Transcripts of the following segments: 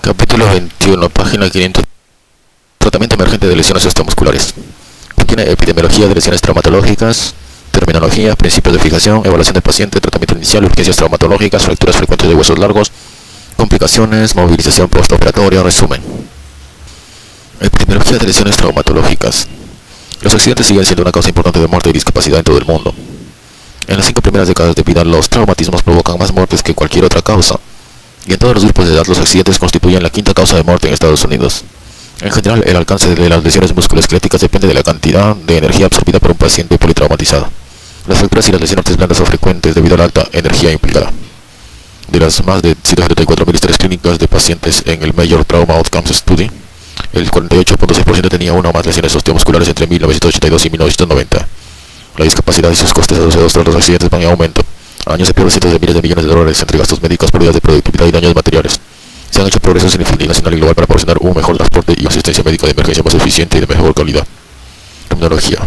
Capítulo 21, página 500. Tratamiento emergente de lesiones osteomusculares. Contiene epidemiología de lesiones traumatológicas, terminología, principios de fijación, evaluación del paciente, tratamiento inicial, urgencias traumatológicas, fracturas frecuentes de huesos largos, complicaciones, movilización postoperatoria, resumen. Epidemiología de lesiones traumatológicas. Los accidentes siguen siendo una causa importante de muerte y discapacidad en todo el mundo. En las 5 primeras décadas de vida, los traumatismos provocan más muertes que cualquier otra causa. Y en todos los grupos de edad, los accidentes constituyen la quinta causa de muerte en Estados Unidos. En general, el alcance de las lesiones musculoesqueléticas depende de la cantidad de energía absorbida por un paciente politraumatizado. Las fracturas y las lesiones blandas son frecuentes debido a la alta energía implicada. De las más de 174.000 historias clínicas de pacientes en el Major Trauma Outcomes Study, el 48.6% tenía una o más lesiones osteomusculares entre 1982 y 1990. La discapacidad y sus costes asociados a los accidentes van en aumento. Al año se pierden cientos de miles de millones de dólares entre gastos médicos, pérdidas de productividad y daños materiales. Se han hecho progresos en el nivel nacional y global para proporcionar un mejor transporte y asistencia médica de emergencia más eficiente y de mejor calidad. Terminología.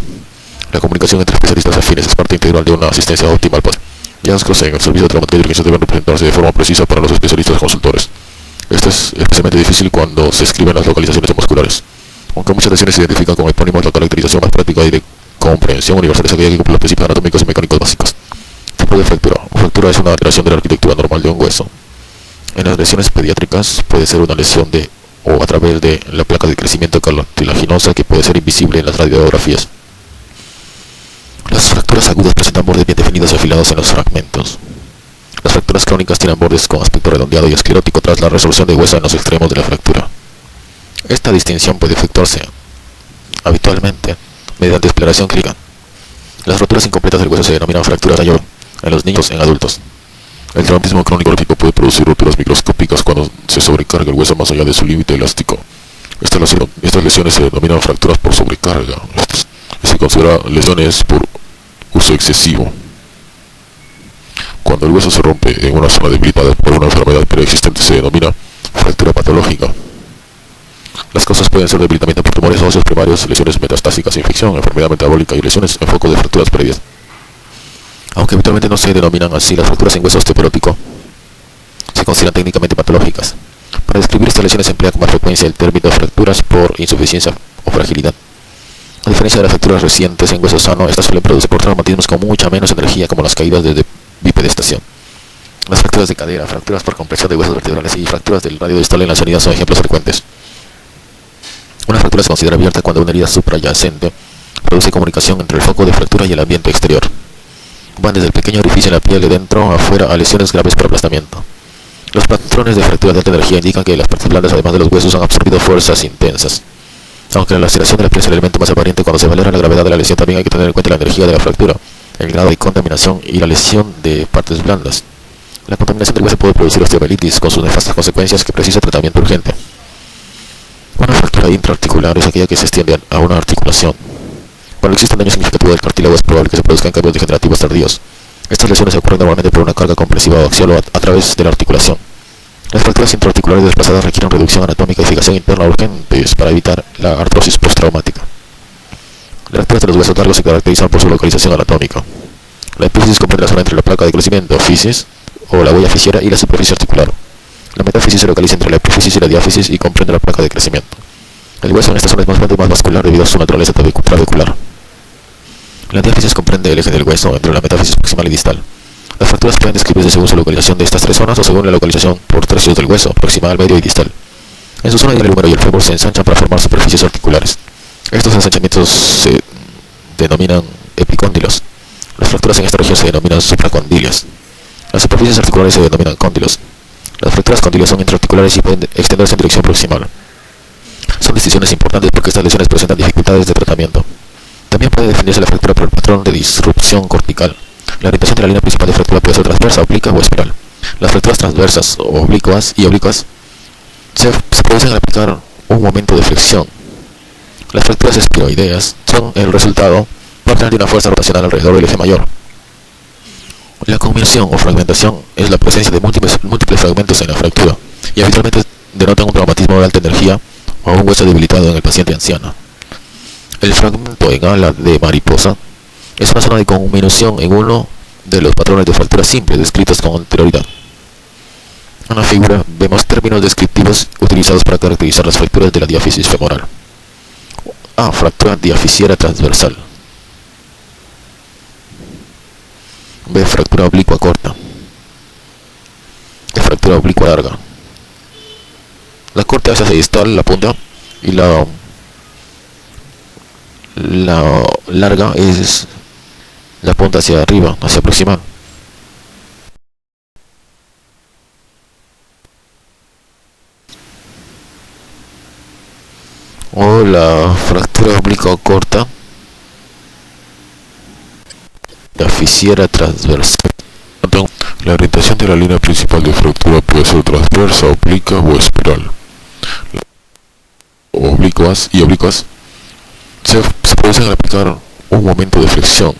La comunicación entre especialistas afines es parte integral de una asistencia óptima al paciente. Hallazgos en el servicio de traumatología de urgencia deben representarse de forma precisa para los especialistas consultores. Esto es especialmente difícil cuando se escriben las localizaciones musculares. Aunque muchas lesiones se identifican con epónimos, la caracterización más práctica y de comprensión universal es aquella que cumple los principios anatómicos y mecánicos básicos. Tipo de fractura. Una fractura es una alteración de la arquitectura normal de un hueso. En las lesiones pediátricas puede ser una lesión de o a través de la placa de crecimiento cartilaginosa que puede ser invisible en las radiografías. Las fracturas agudas presentan bordes bien definidos y afilados en los fragmentos. Las fracturas crónicas tienen bordes con aspecto redondeado y esclerótico tras la resolución de hueso en los extremos de la fractura. Esta distinción puede efectuarse habitualmente mediante exploración clínica. Las roturas incompletas del hueso se denominan fracturas mayor en los niños y en adultos. El traumatismo crónico puede producir roturas microscópicas cuando se sobrecarga el hueso más allá de su límite elástico. Estas lesiones se denominan fracturas por sobrecarga y se consideran lesiones por uso excesivo. Cuando el hueso se rompe en una zona debilitada por una enfermedad preexistente se denomina fractura patológica. Las causas pueden ser debilitamiento por tumores óseos primarios, lesiones metastásicas, infección, enfermedad metabólica y lesiones en foco de fracturas previas. Aunque habitualmente no se denominan así, las fracturas en hueso osteoporótico se consideran técnicamente patológicas. Para describir estas lesiones se emplea con más frecuencia el término fracturas por insuficiencia o fragilidad. A diferencia de las fracturas recientes en hueso sano, estas suelen producirse por traumatismos con mucha menos energía, como las caídas de bipedestación. Las fracturas de cadera, fracturas por compresión de huesos vertebrales y fracturas del radio distal en la extremidad son ejemplos frecuentes. Una fractura se considera abierta cuando una herida suprayacente produce comunicación entre el foco de fractura y el ambiente exterior. Van desde el pequeño orificio en la piel de dentro a afuera a lesiones graves por aplastamiento. Los patrones de fractura de alta energía indican que las partes blandas, además de los huesos, han absorbido fuerzas intensas. Aunque la laceración de la piel es el elemento más aparente cuando se valora la gravedad de la lesión, también hay que tener en cuenta la energía de la fractura, el grado de contaminación y la lesión de partes blandas. La contaminación del hueso puede producir osteomielitis con sus nefastas consecuencias que precisa tratamiento urgente. Una fractura intraarticular es aquella que se extiende a una articulación. Cuando existe un daño significativo del cartílago es probable que se produzcan cambios degenerativos tardíos. Estas lesiones ocurren normalmente por una carga compresiva o axial o a través de la articulación. Las fracturas intraarticulares desplazadas requieren reducción anatómica y fijación interna urgentes para evitar la artrosis postraumática. Las fracturas de los huesos largos se caracterizan por su localización anatómica. La epífisis comprende la zona entre la placa de crecimiento, fisis, o la huella fisiera, y la superficie articular. La metáfisis se localiza entre la epífisis y la diáfisis y comprende la placa de crecimiento. El hueso en esta zona es más blando y más vascular debido a su naturaleza trabecular. La diáfisis comprende el eje del hueso entre la metáfisis proximal y distal. Las fracturas pueden describirse según su localización de estas tres zonas o según la localización por tercios del hueso, proximal, medio y distal. En su zona el húmero y el fémur se ensanchan para formar superficies articulares. Estos ensanchamientos se denominan epicóndilos. Las fracturas en esta región se denominan supracondilias. Las superficies articulares se denominan cóndilos. Las fracturas cóndilos son intraarticulares y pueden extenderse en dirección proximal. Son distinciones importantes porque estas lesiones presentan dificultades de tratamiento. También puede definirse la fractura por el patrón de disrupción cortical. La orientación de la línea principal de fractura puede ser transversa, obliqua o espiral. Las fracturas transversas, oblicuas se producen al aplicar un momento de flexión. Las fracturas espiroideas son el resultado parten de una fuerza rotacional alrededor del eje mayor. La conmoción o fragmentación es la presencia de múltiples fragmentos en la fractura y habitualmente denotan un traumatismo de alta energía o un hueso debilitado en el paciente anciano. El fragmento en ala de mariposa es una zona de conmoción en uno de los patrones de fractura simple descritos con anterioridad. En la figura vemos términos descriptivos utilizados para caracterizar las fracturas de la diáfisis femoral. A. Fractura diafisiera transversal. B. Fractura oblicua corta. C. Fractura oblicua larga. La corta es hacia distal, la punta, y la larga es la punta hacia arriba, hacia proximal. O la fractura oblicua corta, diafisiera transversal. La orientación de la línea principal de fractura puede ser transversa, obliqua o espiral. Oblicuas y oblicuas se producen al aplicar un momento de flexión.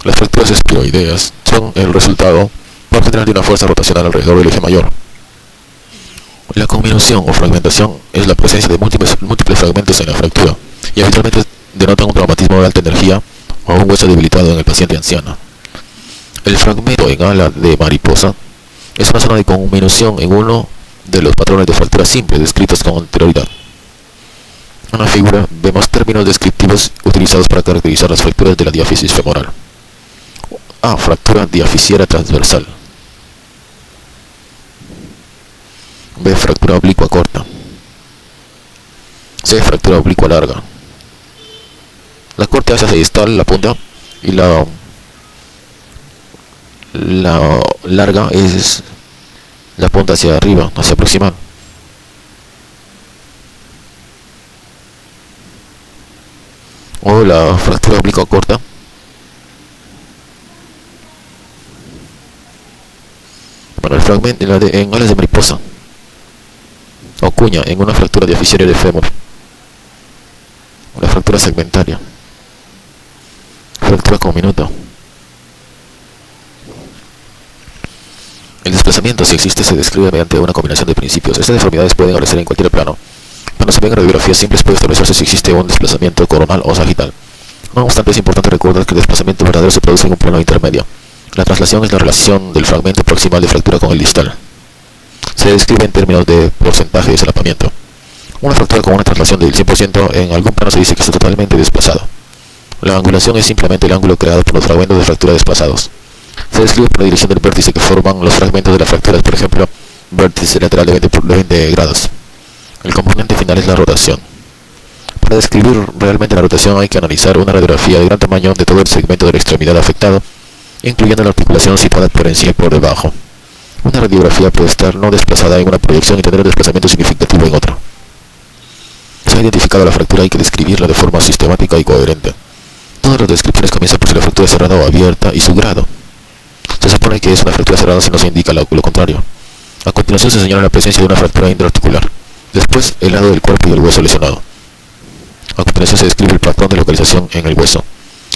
Las fracturas espiroideas son el resultado por general de una fuerza rotacional alrededor del eje mayor. La conminución o fragmentación es la presencia de múltiples fragmentos en la fractura y habitualmente denotan un traumatismo de alta energía o un hueso debilitado en el paciente anciano. El fragmento en ala de mariposa es una zona de conminución en uno de los patrones de fractura simple descritos con anterioridad. En la figura vemos términos descriptivos utilizados para caracterizar las fracturas de la diáfisis femoral. A. Fractura diafisiera transversal. B. Fractura oblicua corta. C. Fractura oblicua larga. La corta es hacia distal, la punta, y la larga es la punta hacia arriba, hacia proximal. O la fractura oblicua corta, bueno, el fragmento en alas de mariposa o cuña en una fractura diafisiaria de fémur, una fractura segmentaria, fractura conminuta. El desplazamiento, si existe, se describe mediante una combinación de principios. Estas deformidades pueden aparecer en cualquier plano. Cuando se ven radiografías simples puede establecerse si existe un desplazamiento coronal o sagital. No obstante, es importante recordar que el desplazamiento verdadero se produce en un plano intermedio. La traslación es la relación del fragmento proximal de fractura con el distal. Se describe en términos de porcentaje de solapamiento. Una fractura con una traslación del 100% en algún plano se dice que está totalmente desplazado. La angulación es simplemente el ángulo creado por los fragmentos de fractura desplazados. Se describe por la dirección del vértice que forman los fragmentos de la fractura, por ejemplo, vértice lateral de 20 grados. El componente final es la rotación. Para describir realmente la rotación hay que analizar una radiografía de gran tamaño de todo el segmento de la extremidad afectado, incluyendo la articulación situada por encima y por debajo. Una radiografía puede estar no desplazada en una proyección y tener un desplazamiento significativo en otra. Se ha identificado la fractura, hay que describirla de forma sistemática y coherente. Todas las descripciones comienzan por si la fractura es cerrada o abierta y su grado. Se supone que es una fractura cerrada si no se indica lo contrario. A continuación se señala la presencia de una fractura intraarticular. Después, el lado del cuerpo y el hueso lesionado. A continuación se describe el patrón de localización en el hueso.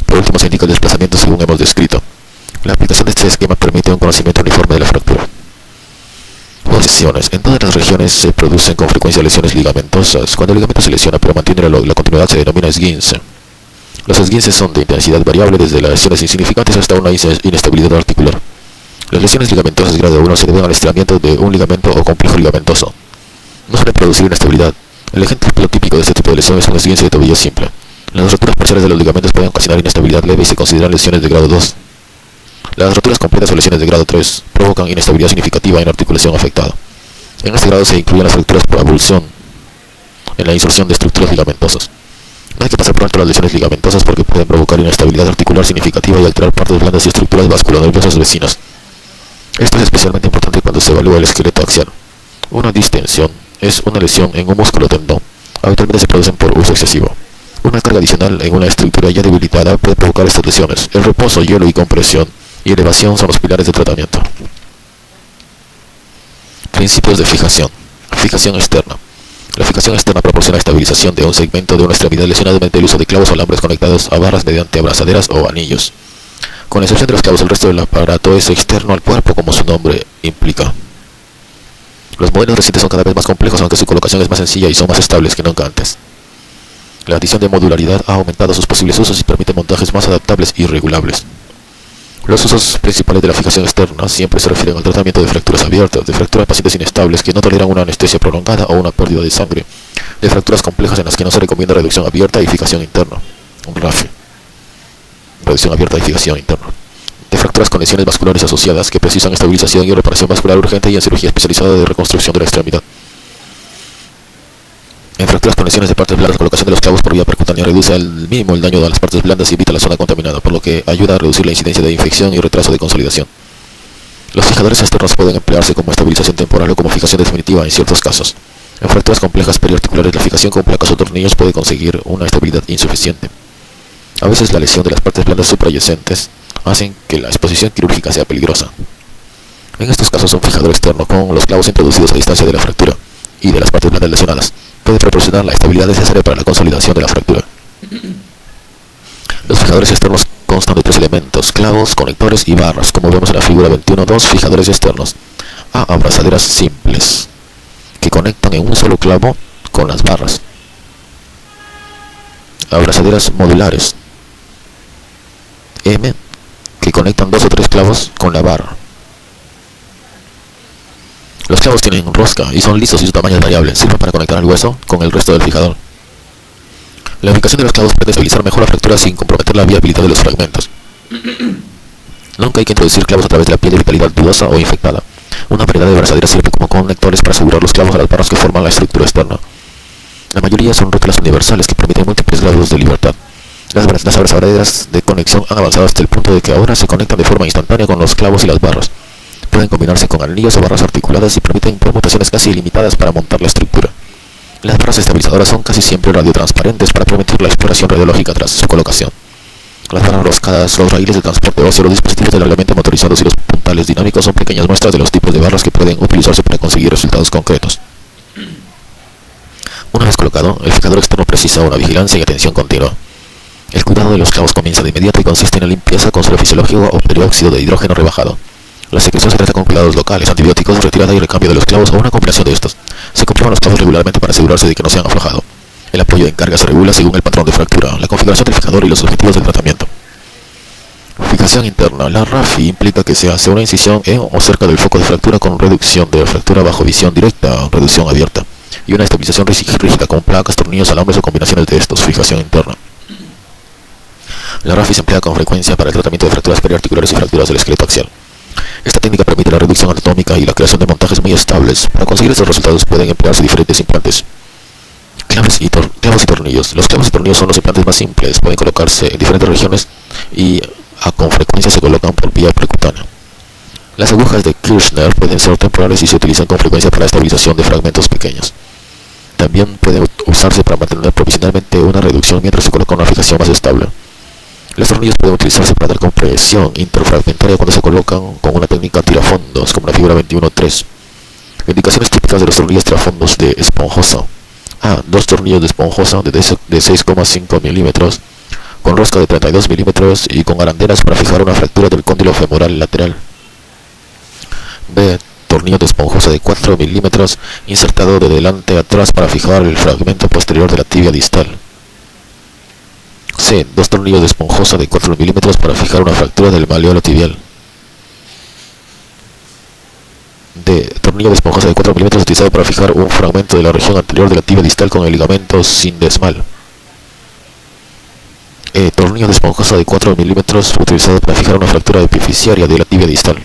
Por último se indica el desplazamiento según hemos descrito. La aplicación de este esquema permite un conocimiento uniforme de la fractura. Lesiones. En todas las regiones se producen con frecuencia lesiones ligamentosas. Cuando el ligamento se lesiona pero mantiene la continuidad se denomina esguince. Los esguinces son de intensidad variable desde las lesiones insignificantes hasta una inestabilidad articular. Las lesiones ligamentosas de grado 1 se deben al estiramiento de un ligamento o complejo ligamentoso. No suelen producir inestabilidad. El ejemplo típico de este tipo de lesión es un esguince de tobillo simple. Las roturas parciales de los ligamentos pueden ocasionar inestabilidad leve y se consideran lesiones de grado 2. Las roturas completas o lesiones de grado 3 provocan inestabilidad significativa en la articulación afectada. En este grado se incluyen las fracturas por abulsión en la inserción de estructuras ligamentosas. No hay que pasar por alto las lesiones ligamentosas porque pueden provocar inestabilidad articular significativa y alterar partes blandas y estructuras vasculonerviosas vecinas. Esto es especialmente importante cuando se evalúa el esqueleto axial. Una distensión es una lesión en un músculo tendón. Habitualmente se producen por uso excesivo. Una carga adicional en una estructura ya debilitada puede provocar estas lesiones. El reposo, hielo y compresión y elevación son los pilares de tratamiento. Principios de fijación. Fijación externa. La fijación externa proporciona estabilización de un segmento de una extremidad lesionada mediante el uso de clavos o alambres conectados a barras mediante abrazaderas o anillos. Con excepción de los clavos, el resto del aparato es externo al cuerpo, como su nombre implica. Los modelos recientes son cada vez más complejos, aunque su colocación es más sencilla y son más estables que nunca antes. La adición de modularidad ha aumentado sus posibles usos y permite montajes más adaptables y regulables. Los usos principales de la fijación externa siempre se refieren al tratamiento de fracturas abiertas, de fracturas en pacientes inestables que no toleran una anestesia prolongada o una pérdida de sangre, de fracturas complejas en las que no se recomienda reducción abierta y fijación interna, un RAFI, reducción abierta y fijación interna, de fracturas con lesiones vasculares asociadas que precisan estabilización y reparación vascular urgente y en cirugía especializada de reconstrucción de la extremidad. En fracturas con lesiones de partes blandas, la colocación de los clavos por vía percutánea reduce al mínimo el daño de las partes blandas y evita la zona contaminada, por lo que ayuda a reducir la incidencia de infección y retraso de consolidación. Los fijadores externos pueden emplearse como estabilización temporal o como fijación definitiva en ciertos casos. En fracturas complejas periarticulares, la fijación con placas o tornillos puede conseguir una estabilidad insuficiente. A veces la lesión de las partes blandas suprayacentes hacen que la exposición quirúrgica sea peligrosa. En estos casos, un fijador externo con los clavos introducidos a distancia de la fractura y de las partes blandas lesionadas puede proporcionar la estabilidad necesaria para la consolidación de la fractura. Los fijadores externos constan de tres elementos: clavos, conectores y barras, como vemos en la figura 21.2. Fijadores externos: A. Abrazaderas simples, que conectan en un solo clavo con las barras. Abrazaderas modulares: M, que conectan 2 o 3 clavos con la barra. Los clavos tienen rosca y son lisos y su tamaño es variable, sirven para conectar el hueso con el resto del fijador. La ubicación de los clavos puede estabilizar mejor la fractura sin comprometer la viabilidad de los fragmentos. Nunca hay que introducir clavos a través de la piel de vitalidad dudosa o infectada. Una variedad de abrazaderas sirve como conectores para asegurar los clavos a las barras que forman la estructura externa. La mayoría son rótulas universales que permiten múltiples grados de libertad. Las abrazaderas de conexión han avanzado hasta el punto de que ahora se conectan de forma instantánea con los clavos y las barras. Pueden combinarse con anillos o barras articuladas y permiten permutaciones casi ilimitadas para montar la estructura. Las barras estabilizadoras son casi siempre radiotransparentes para permitir la exploración radiológica tras su colocación. Las barras roscadas, los raíles de transporte óseo, los dispositivos de alargamiento motorizados y los puntales dinámicos son pequeñas muestras de los tipos de barras que pueden utilizarse para conseguir resultados concretos. Una vez colocado, el fijador externo precisa una vigilancia y atención continua. El cuidado de los clavos comienza de inmediato y consiste en la limpieza con suelo fisiológico o peróxido de hidrógeno rebajado. La secreción se trata con cuidados locales, antibióticos, retirada y recambio de los clavos o una combinación de estos. Se comprueban los clavos regularmente para asegurarse de que no se han aflojado. El apoyo en carga se regula según el patrón de fractura, la configuración del fijador y los objetivos del tratamiento. Fijación interna. La RAFI implica que se hace una incisión en o cerca del foco de fractura con reducción de fractura bajo visión directa o reducción abierta, y una estabilización rígida con placas, tornillos, alambres o combinaciones de estos. Fijación interna. La RAFI se emplea con frecuencia para el tratamiento de fracturas periarticulares y fracturas del esqueleto axial. Esta técnica permite la reducción anatómica y la creación de montajes muy estables. Para conseguir estos resultados pueden emplearse diferentes implantes. Clavos y tornillos. Los clavos y tornillos son los implantes más simples. Pueden colocarse en diferentes regiones y con frecuencia se colocan por vía percutánea. Las agujas de Kirchner pueden ser temporales y se utilizan con frecuencia para la estabilización de fragmentos pequeños. También pueden usarse para mantener provisionalmente una reducción mientras se coloca una fijación más estable. Los tornillos pueden utilizarse para dar compresión interfragmentaria cuando se colocan con una técnica tirafondos, como la figura 21.3. Indicaciones típicas de los tornillos tirafondos de esponjosa. A. 2 tornillos de esponjosa de 6,5 milímetros, con rosca de 32 milímetros y con arandelas para fijar una fractura del cóndilo femoral lateral. B. Tornillo de esponjosa de 4 milímetros, insertado de delante a atrás para fijar el fragmento posterior de la tibia distal. C. 2 tornillos de esponjosa de 4 milímetros para fijar una fractura del malleolo tibial. D. Tornillo de esponjosa de 4 milímetros utilizado para fijar un fragmento de la región anterior de la tibia distal con el ligamento sindesmal. E. Tornillo de esponjosa de 4 milímetros utilizado para fijar una fractura epifisiaria de la tibia distal.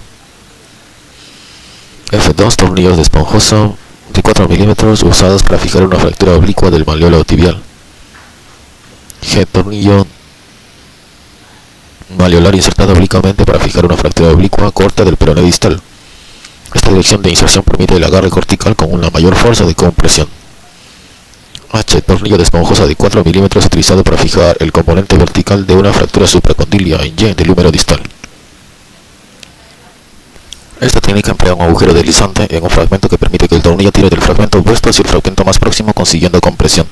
F. 2 tornillos de esponjosa de 4 milímetros usados para fijar una fractura oblicua del malleolo tibial. G. Tornillo malleolar insertado oblicuamente para fijar una fractura oblicua corta del peroné distal. Esta dirección de inserción permite el agarre cortical con una mayor fuerza de compresión. H. Tornillo de esponjosa de 4 milímetros utilizado para fijar el componente vertical de una fractura supracondilia en Y del húmero distal. Esta técnica emplea un agujero deslizante en un fragmento que permite que el tornillo tire del fragmento opuesto hacia el fragmento más próximo, consiguiendo compresión.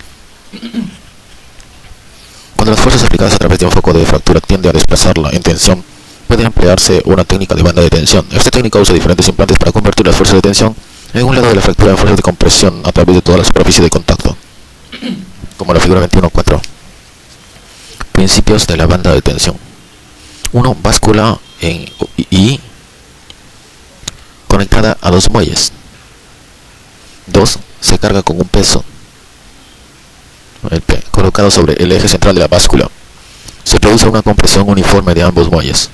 Cuando las fuerzas aplicadas a través de un foco de fractura tienden a desplazarla en tensión, puede emplearse una técnica de banda de tensión. Esta técnica usa diferentes implantes para convertir las fuerzas de tensión en un lado de la fractura en fuerzas de compresión a través de toda la superficie de contacto, como la figura 21.4. Principios de la banda de tensión. 1. Báscula y conectada a dos muelles. 2. Se carga con un peso colocado sobre el eje central de la báscula. Se produce una compresión uniforme de ambos muelles.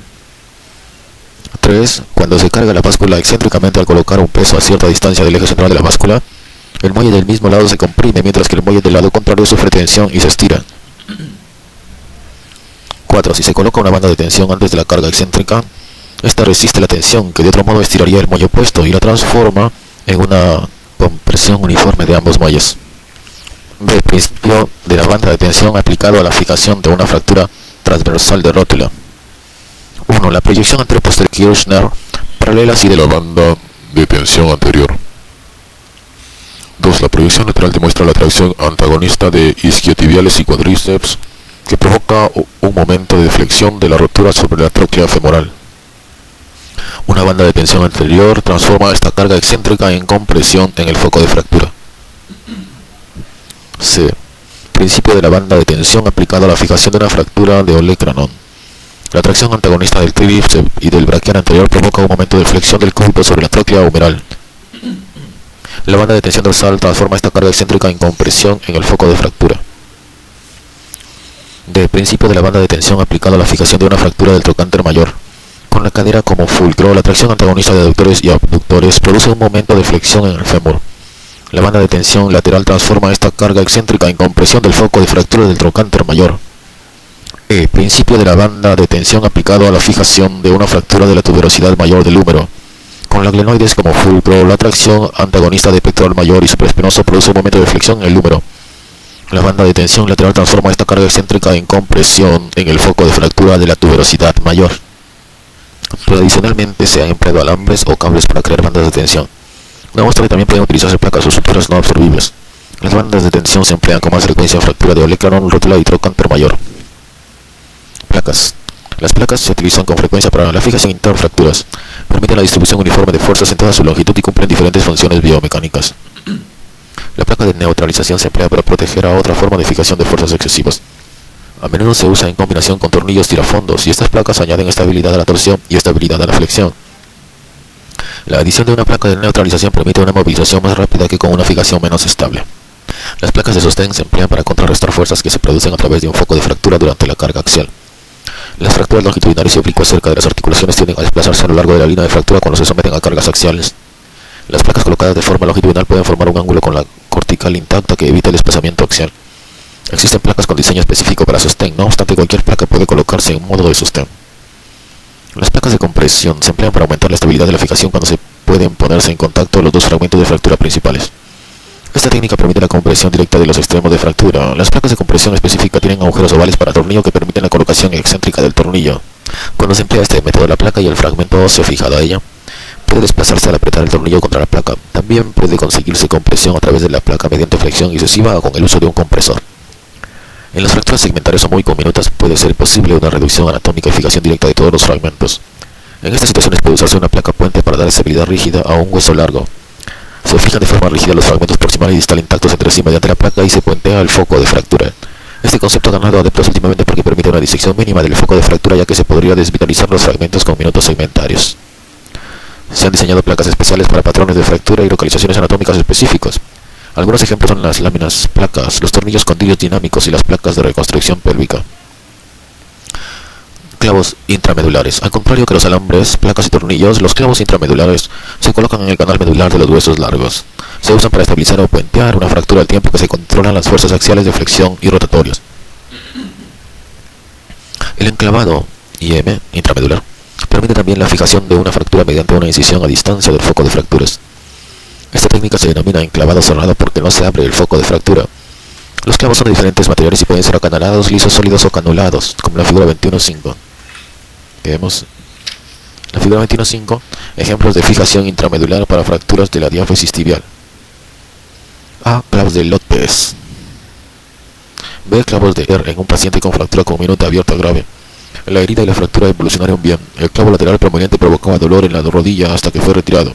3. Cuando se carga la báscula excéntricamente al colocar un peso a cierta distancia del eje central de la báscula, el muelle del mismo lado se comprime, mientras que el muelle del lado contrario sufre tensión y se estira. 4. Si se coloca una banda de tensión antes de la carga excéntrica, esta resiste la tensión, que de otro modo estiraría el muelle opuesto, y la transforma en una compresión uniforme de ambos muelles. B. Principio de la banda de tensión aplicado a la fijación de una fractura transversal de rótula. 1. La proyección anteroposterior Kirchner paralela así de la banda de tensión anterior. 2. La proyección lateral demuestra la tracción antagonista de isquiotibiales y cuádriceps que provoca un momento de flexión de la rotura sobre la tróclea femoral. Una banda de tensión anterior transforma esta carga excéntrica en compresión en el foco de fractura. C. Principio de la banda de tensión aplicado a la fijación de una fractura de olecranon. La tracción antagonista del tríceps y del braquial anterior provoca un momento de flexión del cúbito sobre la tróclea humeral. La banda de tensión dorsal transforma esta carga excéntrica en compresión en el foco de fractura. D. Principio de la banda de tensión aplicado a la fijación de una fractura del trocánter mayor. Con la cadera como fulcro, la tracción antagonista de aductores y abductores produce un momento de flexión en el fémur. La banda de tensión lateral transforma esta carga excéntrica en compresión del foco de fractura del trocánter mayor. E. Principio de la banda de tensión aplicado a la fijación de una fractura de la tuberosidad mayor del húmero. Con la glenoides como fulcro, la tracción antagonista de pectoral mayor y supraespinoso produce un momento de flexión en el húmero. La banda de tensión lateral transforma esta carga excéntrica en compresión en el foco de fractura de la tuberosidad mayor. Tradicionalmente se han empleado alambres o cables para crear bandas de tensión. Una muestra que también pueden utilizarse placas o estructuras no absorbibles. Las bandas de tensión se emplean con más frecuencia en fractura de olecranon, rótula y trocánter mayor. Placas. Las placas se utilizan con frecuencia para la fijación interfracturas. Permiten la distribución uniforme de fuerzas en toda su longitud y cumplen diferentes funciones biomecánicas. La placa de neutralización se emplea para proteger a otra forma de fijación de fuerzas excesivas. A menudo se usa en combinación con tornillos tirafondos, y estas placas añaden estabilidad a la torsión y estabilidad a la flexión. La adición de una placa de neutralización permite una movilización más rápida que con una fijación menos estable. Las placas de sostén se emplean para contrarrestar fuerzas que se producen a través de un foco de fractura durante la carga axial. Las fracturas longitudinales y oblicuas cerca de las articulaciones tienden a desplazarse a lo largo de la línea de fractura cuando se someten a cargas axiales. Las placas colocadas de forma longitudinal pueden formar un ángulo con la cortical intacta que evita el desplazamiento axial. Existen placas con diseño específico para sostén, no obstante cualquier placa puede colocarse en modo de sostén. Las placas de compresión se emplean para aumentar la estabilidad de la fijación cuando se pueden ponerse en contacto los dos fragmentos de fractura principales. Esta técnica permite la compresión directa de los extremos de fractura. Las placas de compresión específica tienen agujeros ovales para tornillo que permiten la colocación excéntrica del tornillo. Cuando se emplea este método, la placa y el fragmento óseo fijado a ella puede desplazarse al apretar el tornillo contra la placa. También puede conseguirse compresión a través de la placa mediante flexión excesiva o con el uso de un compresor. En las fracturas segmentarias o muy diminutas puede ser posible una reducción anatómica y fijación directa de todos los fragmentos. En estas situaciones puede usarse una placa puente para dar estabilidad rígida a un hueso largo. Se fijan de forma rígida los fragmentos proximal y distal intactos entre sí mediante la placa y se puentea el foco de fractura. Este concepto ha ganado adeptos últimamente porque permite una disección mínima del foco de fractura, ya que se podría desvitalizar los fragmentos con minutos segmentarios. Se han diseñado placas especiales para patrones de fractura y localizaciones anatómicas específicos. Algunos ejemplos son las láminas placas, los tornillos condilios dinámicos y las placas de reconstrucción pélvica. Clavos intramedulares. Al contrario que los alambres, placas y tornillos, los clavos intramedulares se colocan en el canal medular de los huesos largos. Se usan para estabilizar o puentear una fractura al tiempo que se controlan las fuerzas axiales de flexión y rotatorias. El enclavado IM intramedular permite también la fijación de una fractura mediante una incisión a distancia del foco de fracturas. Esta técnica se denomina enclavado cerrado porque no se abre el foco de fractura. Los clavos son de diferentes materiales y pueden ser acanalados, lisos, sólidos o canulados, como la figura 21.5. Vemos la figura 21.5, ejemplos de fijación intramedular para fracturas de la diáfisis tibial. A. Clavos de López. B. Clavos de R en un paciente con fractura con minuta abierta grave. La herida y la fractura evolucionaron bien. El clavo lateral prominente provocaba dolor en la rodilla hasta que fue retirado.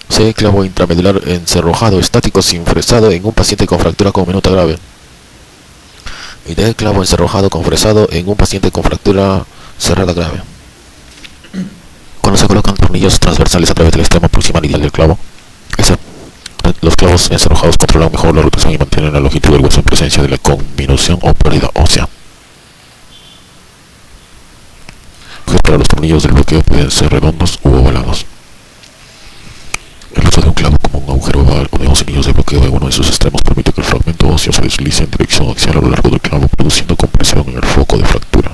C. Clavo intramedular encerrojado estático sin fresado en un paciente con fractura con minuta grave. Y D. Clavo encerrojado con fresado en un paciente con fractura cerrada grave. Cuando se colocan tornillos transversales a través del extremo proximal y del clavo, los clavos encerrojados controlan mejor la rotación y mantienen la longitud del hueso en presencia de la conminución o pérdida ósea. Pues para los tornillos del bloqueo pueden ser redondos u ovalados. El uso de un clavo como un agujero oval o de 11 anillos de bloqueo en uno de sus extremos permite que el fragmento óseo se deslice en dirección axial a lo largo del clavo, produciendo compresión en el foco de fractura.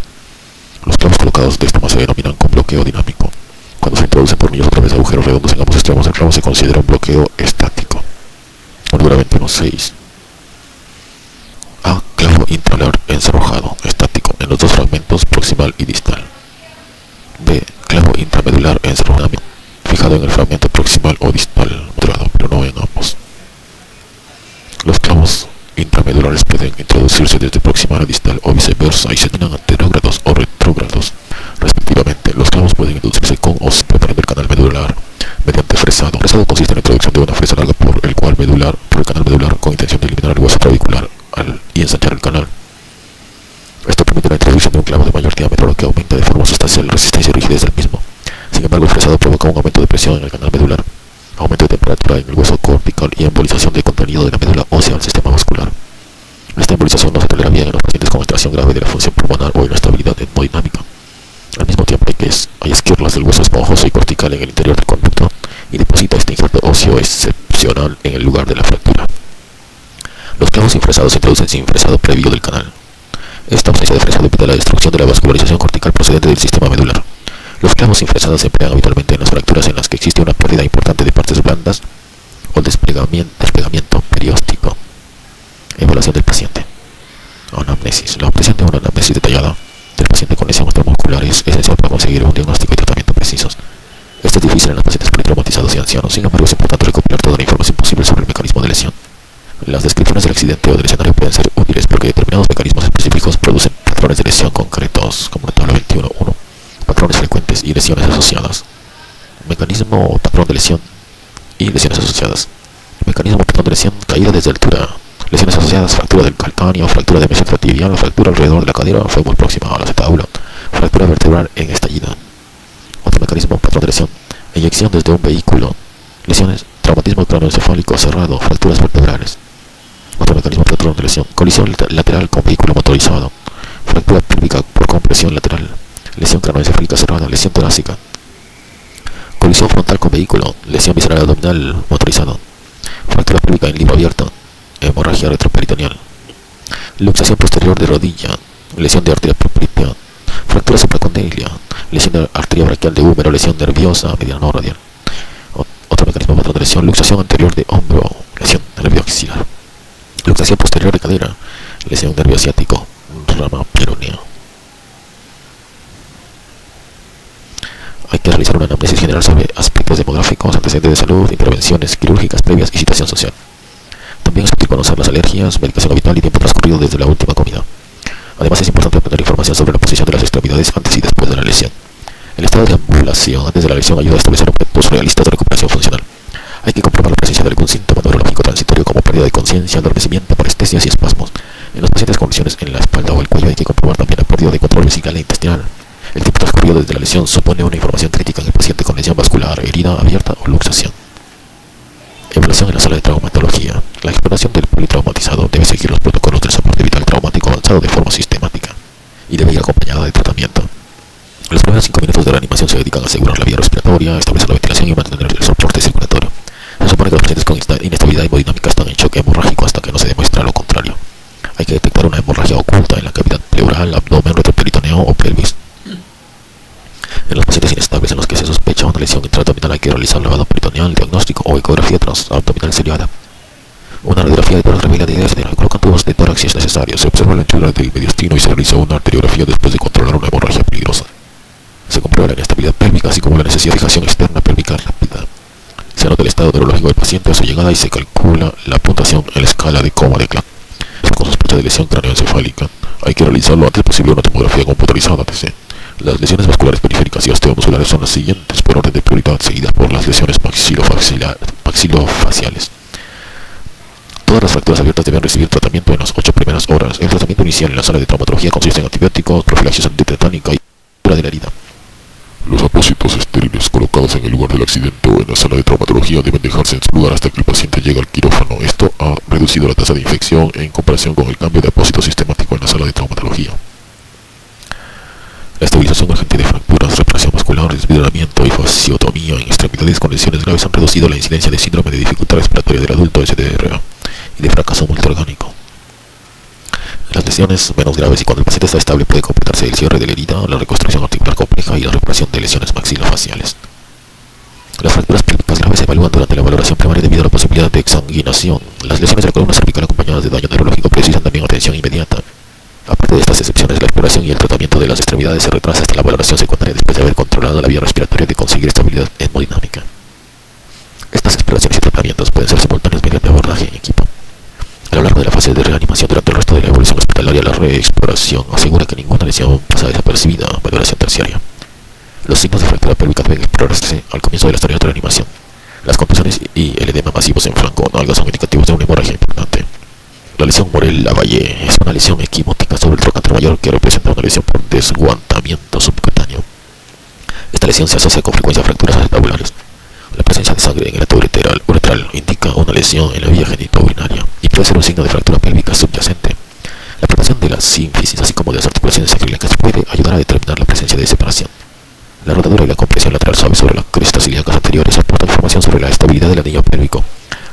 Los clavos colocados de esta manera se denominan con bloqueo dinámico. Cuando se introducen tornillos a través de agujeros redondos en ambos extremos del clavo, se considera un bloqueo estático. Número 21.6. A. Clavo intraocular encerrojado estático en los dos fragmentos proximal y distal. B. Clavo intramedular encerrojado fijado en el fragmento proximal o distal, moderado, pero no en ambos. Los clavos intramedulares pueden introducirse desde proximal a distal o viceversa y se denominan anterógrados o retrógrados, respectivamente. Los clavos pueden introducirse con o sin preparar el canal medular mediante fresado. Fresado consiste en la introducción de una fresa larga por el canal medular con intención de eliminar el hueso clavicular y ensanchar el canal. Esto permite la introducción de un clavo de mayor diámetro, lo que aumenta de forma sustancial la resistencia y rigidez del mismo. Sin embargo, el fresado provoca un aumento de presión en el canal medular, aumento de temperatura en el hueso cortical y embolización de contenido de la médula ósea al sistema vascular. Esta embolización no se tolera bien en los pacientes con alteración grave de la función pulmonar o inestabilidad hemodinámica. Al mismo tiempo hay esquirlas del hueso esponjoso y cortical en el interior del conducto y deposita este injerto óseo excepcional en el lugar de la fractura. Los clavos sin fresado se introducen sin fresado previo del canal. Esta ausencia de fresado evita la destrucción de la vascularización cortical procedente del sistema medular. Los clavos sin fresado se emplean habitualmente en las fracturas en las que existe una pérdida importante de partes blandas o desplegamiento perióstico. Evaluación del paciente. Anamnesis. La obtención de una anamnesis detallada del paciente con lesiones musculares es esencial para conseguir un diagnóstico y tratamiento precisos. Esto es difícil en los pacientes politraumatizados y ancianos, sin embargo es importante recopilar toda la información posible sobre el mecanismo de lesión. Las descripciones del accidente o del escenario pueden ser útiles porque determinados mecanismos específicos producen patrones de lesión concretos, como la tabla 21.1. Patrones frecuentes y lesiones asociadas. Mecanismo o patrón de lesión y lesiones asociadas. Mecanismo o patrón de lesión: caída desde altura. Lesiones asociadas: fractura del calcáneo, fractura de meseta tibial, fractura alrededor de la cadera, fue muy próxima a la acetaula, fractura vertebral en estallida. Otro mecanismo o patrón de lesión: eyección desde un vehículo. Lesiones: traumatismo craneoencefálico cerrado, fracturas vertebrales. Otro mecanismo o patrón de lesión: colisión lateral con vehículo motorizado, fractura pélvica por compresión lateral, lesión craneoencefálica cerrada, lesión torácica. Colisión frontal con vehículo, lesión visceral abdominal motorizado, fractura pélvica en libro abierto, hemorragia retroperitoneal. Luxación posterior de rodilla, lesión de arteria popltea, fractura supracondylia, lesión de arteria braquial de húmero, lesión nerviosa mediano radial. Otro mecanismo patrón de lesión: luxación anterior de hombro, lesión nervio axilar. Luxación posterior de cadera, lesión nervio ciático, rama peronea. Hay que realizar una anamnesis general sobre aspectos demográficos, antecedentes de salud, intervenciones quirúrgicas previas y situación social. También es útil conocer las alergias, medicación habitual y tiempo transcurrido desde la última comida. Además es importante obtener información sobre la posición de las extremidades antes y después de la lesión. El estado de ambulación antes de la lesión ayuda a establecer objetivos realistas de recuperación funcional. Hay que comprobar la presencia de algún síntoma neurológico transitorio como pérdida de conciencia, adormecimiento, parestesias y espasmos. En los pacientes con lesiones en la espalda o el cuello hay que comprobar también la pérdida de control vesical e intestinal. El tiempo transcurrido desde la lesión supone una información crítica en el paciente con lesión vascular, herida abierta o luxación. Evaluación en la sala de traumatología. La exploración del politraumatizado debe seguir los protocolos del soporte vital traumático avanzado de forma sistemática y debe ir acompañada de tratamiento. Los primeros 5 minutos de reanimación se dedican a asegurar la vía respiratoria, establecer la ventilación y mantener el soporte circulatorio. Se supone que los pacientes con inestabilidad hemodinámica están en shock hemorrágico hasta que no se demuestra lo contrario. Hay que detectar una hemorragia oculta en la cavidad pleural, abdomen, retroperitoneo o pelvis. En los pacientes inestables en los que se sospecha una lesión intraabdominal hay que realizar lavado peritoneal, diagnóstico o ecografía transabdominal seriada. Una radiografía de tórax revela la idea general. Colocan tubos de tórax si es necesario. Se observa la anchura del mediastino y se realiza una arteriografía después de controlar una hemorragia peligrosa. Se comprueba la inestabilidad pélvica, así como la necesidad de fijación externa pélvica rápida. Se anota el estado neurológico del paciente a su llegada y se calcula la puntuación en la escala de coma de Clark. Con sospecha de lesión craneoencefálica, hay que realizar lo antes posible una tomografía computarizada TC. Las lesiones vasculares periféricas y osteomusculares son las siguientes por orden de prioridad, seguidas por las lesiones maxilofaciales. Todas las fracturas abiertas deben recibir tratamiento en las 8 primeras horas. El tratamiento inicial en la sala de traumatología consiste en antibióticos, profilaxis antitetánica y cura de la herida. Los apósitos estériles colocados en el lugar del accidente o en la sala de traumatología deben dejarse en su lugar hasta que el paciente llegue al quirófano. Esto ha reducido la tasa de infección en comparación con el cambio de apósito sistemático en la sala de traumatología. La estabilización urgente de fracturas, reparación muscular, desvidramiento y fasciotomía en extremidades con lesiones graves han reducido la incidencia de síndrome de dificultad respiratoria del adulto SDRA y de fracaso multiorgánico. Las lesiones menos graves y cuando el paciente está estable puede completarse el cierre de la herida, la reconstrucción articular compleja y la reparación de lesiones maxilofaciales. Las fracturas pélvicas graves se evalúan durante la valoración primaria debido a la posibilidad de exsanguinación. Las lesiones de la columna cervical acompañadas de daño neurológico precisan también atención inmediata. Aparte de estas excepciones, la exploración y el tratamiento de las extremidades se retrasa hasta la valoración secundaria después de haber controlado la vía respiratoria y de conseguir estabilidad hemodinámica. Estas exploraciones y tratamientos pueden ser simultáneos mediante abordaje en equipo. A lo largo de la fase de reanimación durante el resto de la evolución hospitalaria, la reexploración asegura que ninguna lesión pasa desapercibida. Valoración terciaria. Los signos de fractura pélvica deben explorarse al comienzo de las tareas de reanimación. Las contusiones y el edema masivos en flanco o nalga son indicativos de una hemorragia importante. La lesión Morel-Lavalle es una lesión equimótica sobre el trocánter mayor que representa una lesión por desguantamiento subcutáneo. Esta lesión se asocia con frecuencia a fracturas acetabular. La presencia de sangre en el acto uretral indica una lesión en la vía genitourinaria y puede ser un signo de fractura pélvica subyacente. La palpación de la sínfisis, así como de las articulaciones sacrílicas, puede ayudar a determinar la presencia de separación. La rotadura y la compresión lateral suave sobre las crestas ilíacas anteriores aportan información sobre la estabilidad del anillo pélvico.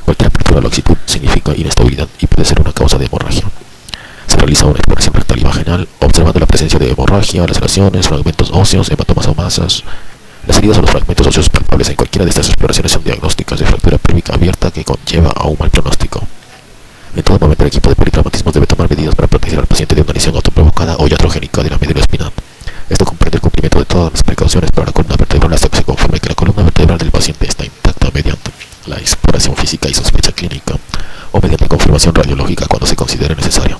Cualquier apertura o laxitud significa inestabilidad y puede ser una causa de hemorragia. Se realiza una exploración rectal y vaginal, observando la presencia de hemorragia, laceraciones, fragmentos óseos, hematomas o masas. Las heridas o los fragmentos óseos palpables en cualquiera de estas exploraciones son diagnósticas de fractura pélvica abierta que conlleva a un mal pronóstico. En todo momento el equipo de politraumatismos debe tomar medidas para proteger al paciente de una lesión autoprovocada o iatrogénica de la médula espinal. Esto comprende el cumplimiento de todas las precauciones para la columna vertebral hasta que se confirme que la columna vertebral del paciente está intacta mediante la exploración física y sospecha clínica o mediante confirmación radiológica cuando se considere necesario.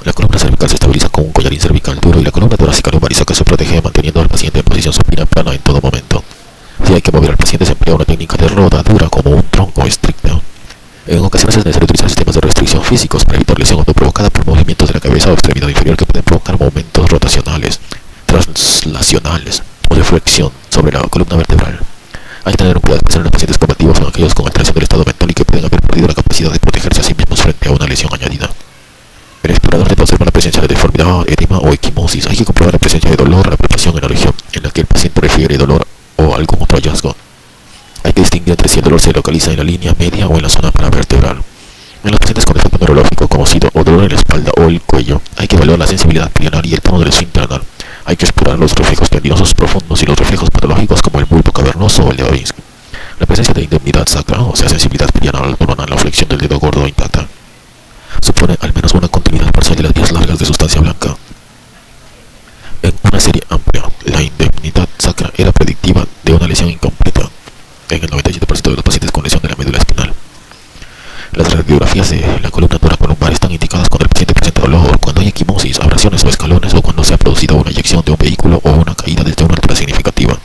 La columna cervical se estabiliza con un collarín cervical duro y la columna torácica lumbar se protege manteniendo al paciente en posición supina plana en todo momento. Si hay que mover al paciente se emplea una técnica de rodadura como un tronco estricto. En ocasiones es necesario utilizar sistemas de restricción físicos para evitar lesión autoprovocada por movimientos de la cabeza o extremidad inferior que pueden provocar momentos rotacionales, translacionales o de flexión sobre la columna vertebral. Hay que tener un cuidado especial en los pacientes combativos o en aquellos con alteración del estado mental y que pueden haber perdido la capacidad de protegerse a sí mismos frente a una lesión añadida. El explorador debe observar la presencia de deformidad, edema o equimosis. Hay que comprobar la presencia de dolor, la palpación en la región en la que el paciente refiere dolor o algún otro hallazgo. Hay que distinguir entre si el dolor se localiza en la línea media o en la zona paravertebral. En los pacientes con defecto neurológico conocido o dolor en la espalda o el cuello, hay que evaluar la sensibilidad pilionar y el tono del esfínter anal. Hay que explorar los reflejos tendinosos profundos y los reflejos patológicos como el bulbo cavernoso o el de Babinski. La presencia de indemnidad sacra, o sea, sensibilidad pilionar durante la flexión del dedo gordo intacta, supone al menos una continuidad parcial de las vías largas de sustancia blanca. En una serie amplia, la indemnidad sacra era predictiva de una lesión incompleta en el 97% de los pacientes con lesión de la médula espinal. Las radiografías de la columna toracolumbar están indicadas cuando el paciente presenta dolor, cuando hay equimosis, abrasiones o escalones o cuando se ha producido una eyección de un vehículo o una caída desde una altura significativa.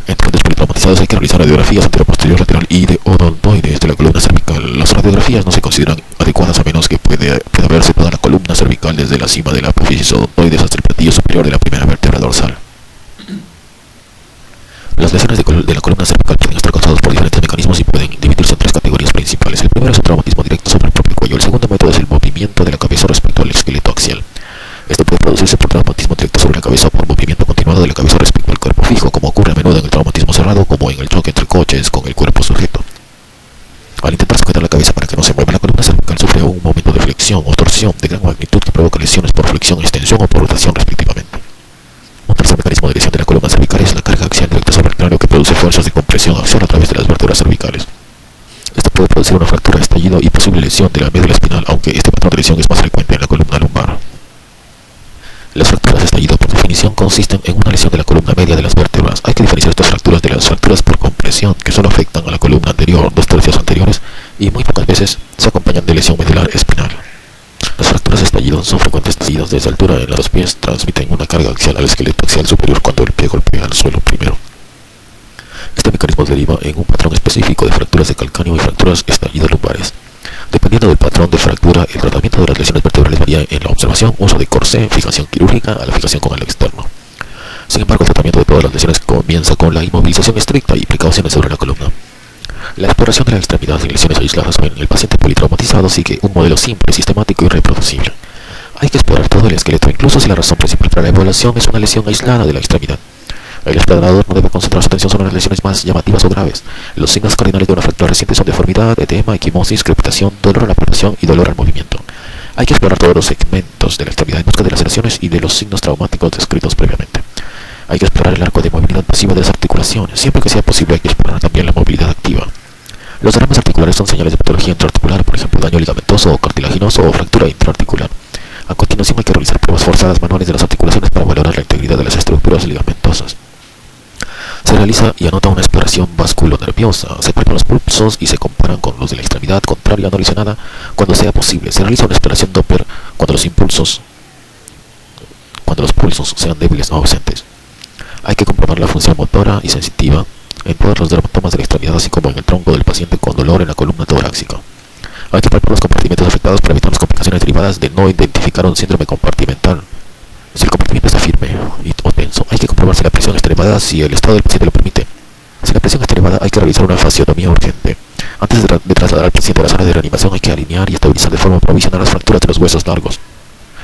En pacientes politraumatizados hay que realizar radiografías anteroposterior lateral y de odontoides de la columna cervical. Las radiografías no se consideran adecuadas a menos que pueda verse toda la columna cervical desde la cima de la apófisis odontoides hasta el platillo superior de la primera vértebra dorsal. Las lesiones de la columna cervical pueden estar causadas por diferentes mecanismos y pueden dividirse en tres categorías principales. El primero es un traumatismo directo sobre el propio cuello. El segundo método es el movimiento de la cabeza respecto al esqueleto axial. Esto puede producirse por traumatismo directo sobre la cabeza o por movimiento continuado de la cabeza respecto al cuerpo fijo, como ocurre a menudo en el traumatismo cerrado, como en el choque entre coches con el cuerpo sujeto. Al intentar sujetar la cabeza para que no se mueva, la columna cervical sufre un momento de flexión o torsión de gran magnitud que provoca lesiones por flexión, extensión o por rotación respectivamente. Un tercer mecanismo de lesión de la columna cervical es la carga axial directa sobre el cráneo que produce fuerzas de compresión axial a través de las vértebras cervicales. Esto puede producir una fractura, estallido y posible lesión de la médula espinal, aunque este patrón de lesión es más frecuente en la columna lumbar. Las fracturas de estallido, por definición, consisten en una lesión de la columna media de las vértebras. Hay que diferenciar estas fracturas de las fracturas por compresión, que solo afectan a la columna anterior, 2/3 anteriores, y muy pocas veces se acompañan de lesión medular espinal. Las fracturas de estallido son frecuentes estallidos desde altura en los pies, transmiten una carga axial al esqueleto axial superior cuando el pie golpea al suelo primero. Este mecanismo deriva en un patrón específico de fracturas de calcáneo y fracturas estallido lumbares. Dependiendo del patrón de fractura, el tratamiento de las lesiones vertebrales varía en la observación, uso de corsé, fijación quirúrgica a la fijación con el externo. Sin embargo, el tratamiento de todas las lesiones comienza con la inmovilización estricta y precauciones sobre la columna. La exploración de la extremidad en lesiones aisladas en el paciente politraumatizado sigue un modelo simple, sistemático y reproducible. Hay que explorar todo el esqueleto, incluso si la razón principal para la evaluación es una lesión aislada de la extremidad. El explorador no debe concentrar su atención sobre las lesiones más llamativas o graves. Los signos cardinales de una fractura reciente son deformidad, edema, equimosis, crepitación, dolor a la palpación y dolor al movimiento. Hay que explorar todos los segmentos de la extremidad en busca de las laceraciones y de los signos traumáticos descritos previamente. Hay que explorar el arco de movilidad pasiva de las articulaciones. Siempre que sea posible hay que explorar también la movilidad activa. Los dramas articulares son señales de patología intraarticular, por ejemplo daño ligamentoso o cartilaginoso o fractura intraarticular. A continuación hay que realizar pruebas forzadas manuales de las articulaciones para valorar la integridad de las estructuras ligamentosas. Se realiza y anota una exploración vasculonerviosa, se palpan los pulsos y se comparan con los de la extremidad contraria no lesionada cuando sea posible. Se realiza una exploración Doppler cuando los pulsos sean débiles o ausentes. Hay que comprobar la función motora y sensitiva en todos los dermatomas de la extremidad, así como en el tronco del paciente con dolor en la columna torácica. Hay que palpar los compartimentos afectados para evitar las complicaciones derivadas de no identificar un síndrome compartimental. Si el compartimiento está firme o tenso, hay que comprobar si la presión está elevada, si el estado del paciente lo permite. Si la presión está elevada, hay que realizar una fasciotomía urgente. Antes de trasladar al paciente a la sala de reanimación, hay que alinear y estabilizar de forma provisional las fracturas de los huesos largos.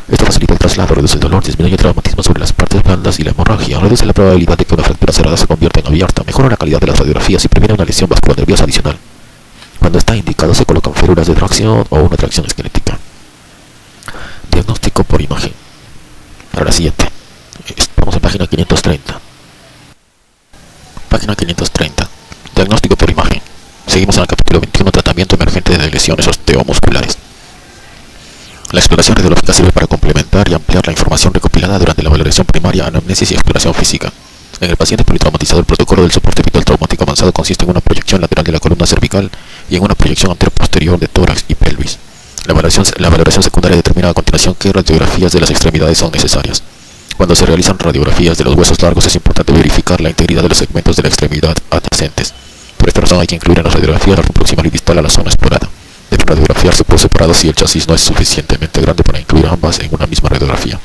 Esto facilita el traslado, reduce el dolor, disminuye el traumatismo sobre las partes blandas y la hemorragia, reduce la probabilidad de que una fractura cerrada se convierta en abierta, mejora la calidad de las radiografías y previene una lesión vasculonerviosa adicional. Cuando está indicado, se colocan férulas de tracción o una tracción esquelética. Diagnóstico por imagen. Para la siguiente, estamos en página 530. Página 530. Diagnóstico por imagen. Seguimos en el capítulo 21, tratamiento emergente de lesiones osteomusculares. La exploración radiológica sirve para complementar y ampliar la información recopilada durante la valoración primaria, anamnesis y exploración física. En el paciente politraumatizado, el protocolo del soporte vital traumático avanzado consiste en una proyección lateral de la columna cervical y en una proyección anteroposterior de tórax y pelvis. La valoración secundaria determina a continuación qué radiografías de las extremidades son necesarias. Cuando se realizan radiografías de los huesos largos es importante verificar la integridad de los segmentos de la extremidad adyacentes. Por esta razón hay que incluir en las radiografías la proximal y distal a la zona explorada. Deben radiografiarse por separado si el chasis no es suficientemente grande para incluir ambas en una misma radiografía.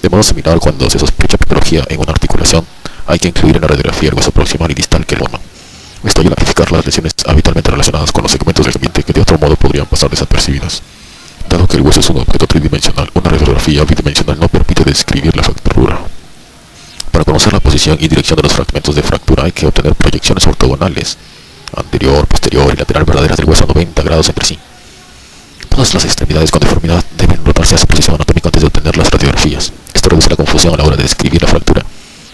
De modo similar, cuando se sospecha patología en una articulación, hay que incluir en la radiografía el hueso proximal y distal que el mono. Esto ayuda a identificar las lesiones habitualmente relacionadas con los segmentos del ambiente que de otro modo podrían pasar desapercibidas. Dado que el hueso es un objeto tridimensional, una radiografía bidimensional no permite describir la fractura. Para conocer la posición y dirección de los fragmentos de fractura hay que obtener proyecciones ortogonales, anterior, posterior y lateral verdaderas del hueso a 90 grados entre sí. Todas las extremidades con deformidad deben rotarse a su posición anatómica antes de obtener las radiografías. Esto reduce la confusión a la hora de describir la fractura.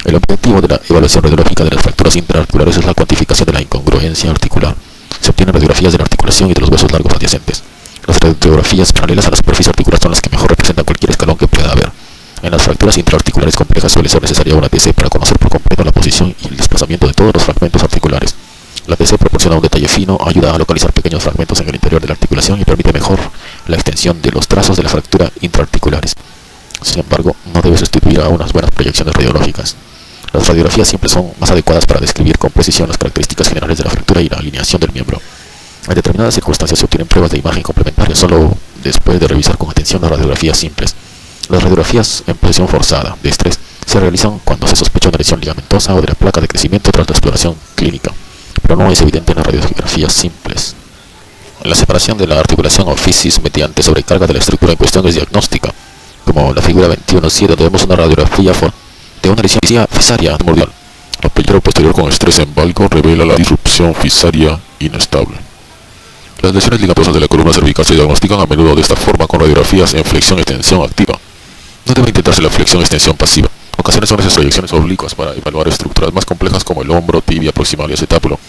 El objetivo de la evaluación radiológica de las fracturas intraarticulares es la cuantificación de la incongruencia articular. Se obtienen radiografías de la articulación y de los huesos largos adyacentes. Las radiografías paralelas a la superficie articular son las que mejor representan cualquier escalón que pueda haber. En las fracturas intraarticulares complejas suele ser necesaria una TC para conocer por completo la posición y el desplazamiento de todos los fragmentos articulares. La TC proporciona un detalle fino, ayuda a localizar pequeños fragmentos en el interior de la articulación y permite mejor la extensión de los trazos de la fractura intraarticulares. Sin embargo, no debe sustituir a unas buenas proyecciones radiológicas. Las radiografías siempre son más adecuadas para describir con precisión las características generales de la fractura y la alineación del miembro. En determinadas circunstancias se obtienen pruebas de imagen complementarias solo después de revisar con atención las radiografías simples. Las radiografías en posición forzada, de estrés, se realizan cuando se sospecha una lesión ligamentosa o de la placa de crecimiento tras la exploración clínica, pero no es evidente en las radiografías simples. La separación de la articulación o fisis mediante sobrecarga de la estructura en cuestión es diagnóstica, como la figura 21.7, donde vemos una radiografía de una lesión fisaria antemordial. La pellera posterior con estrés en valgo revela la disrupción fisaria inestable. Las lesiones ligamentosas de la columna cervical se diagnostican a menudo de esta forma con radiografías en flexión-extensión activa. No debe intentarse la flexión-extensión pasiva. En ocasiones son necesarias proyecciones oblicuas para evaluar estructuras más complejas como el hombro, tibia, proximal y acetábulo.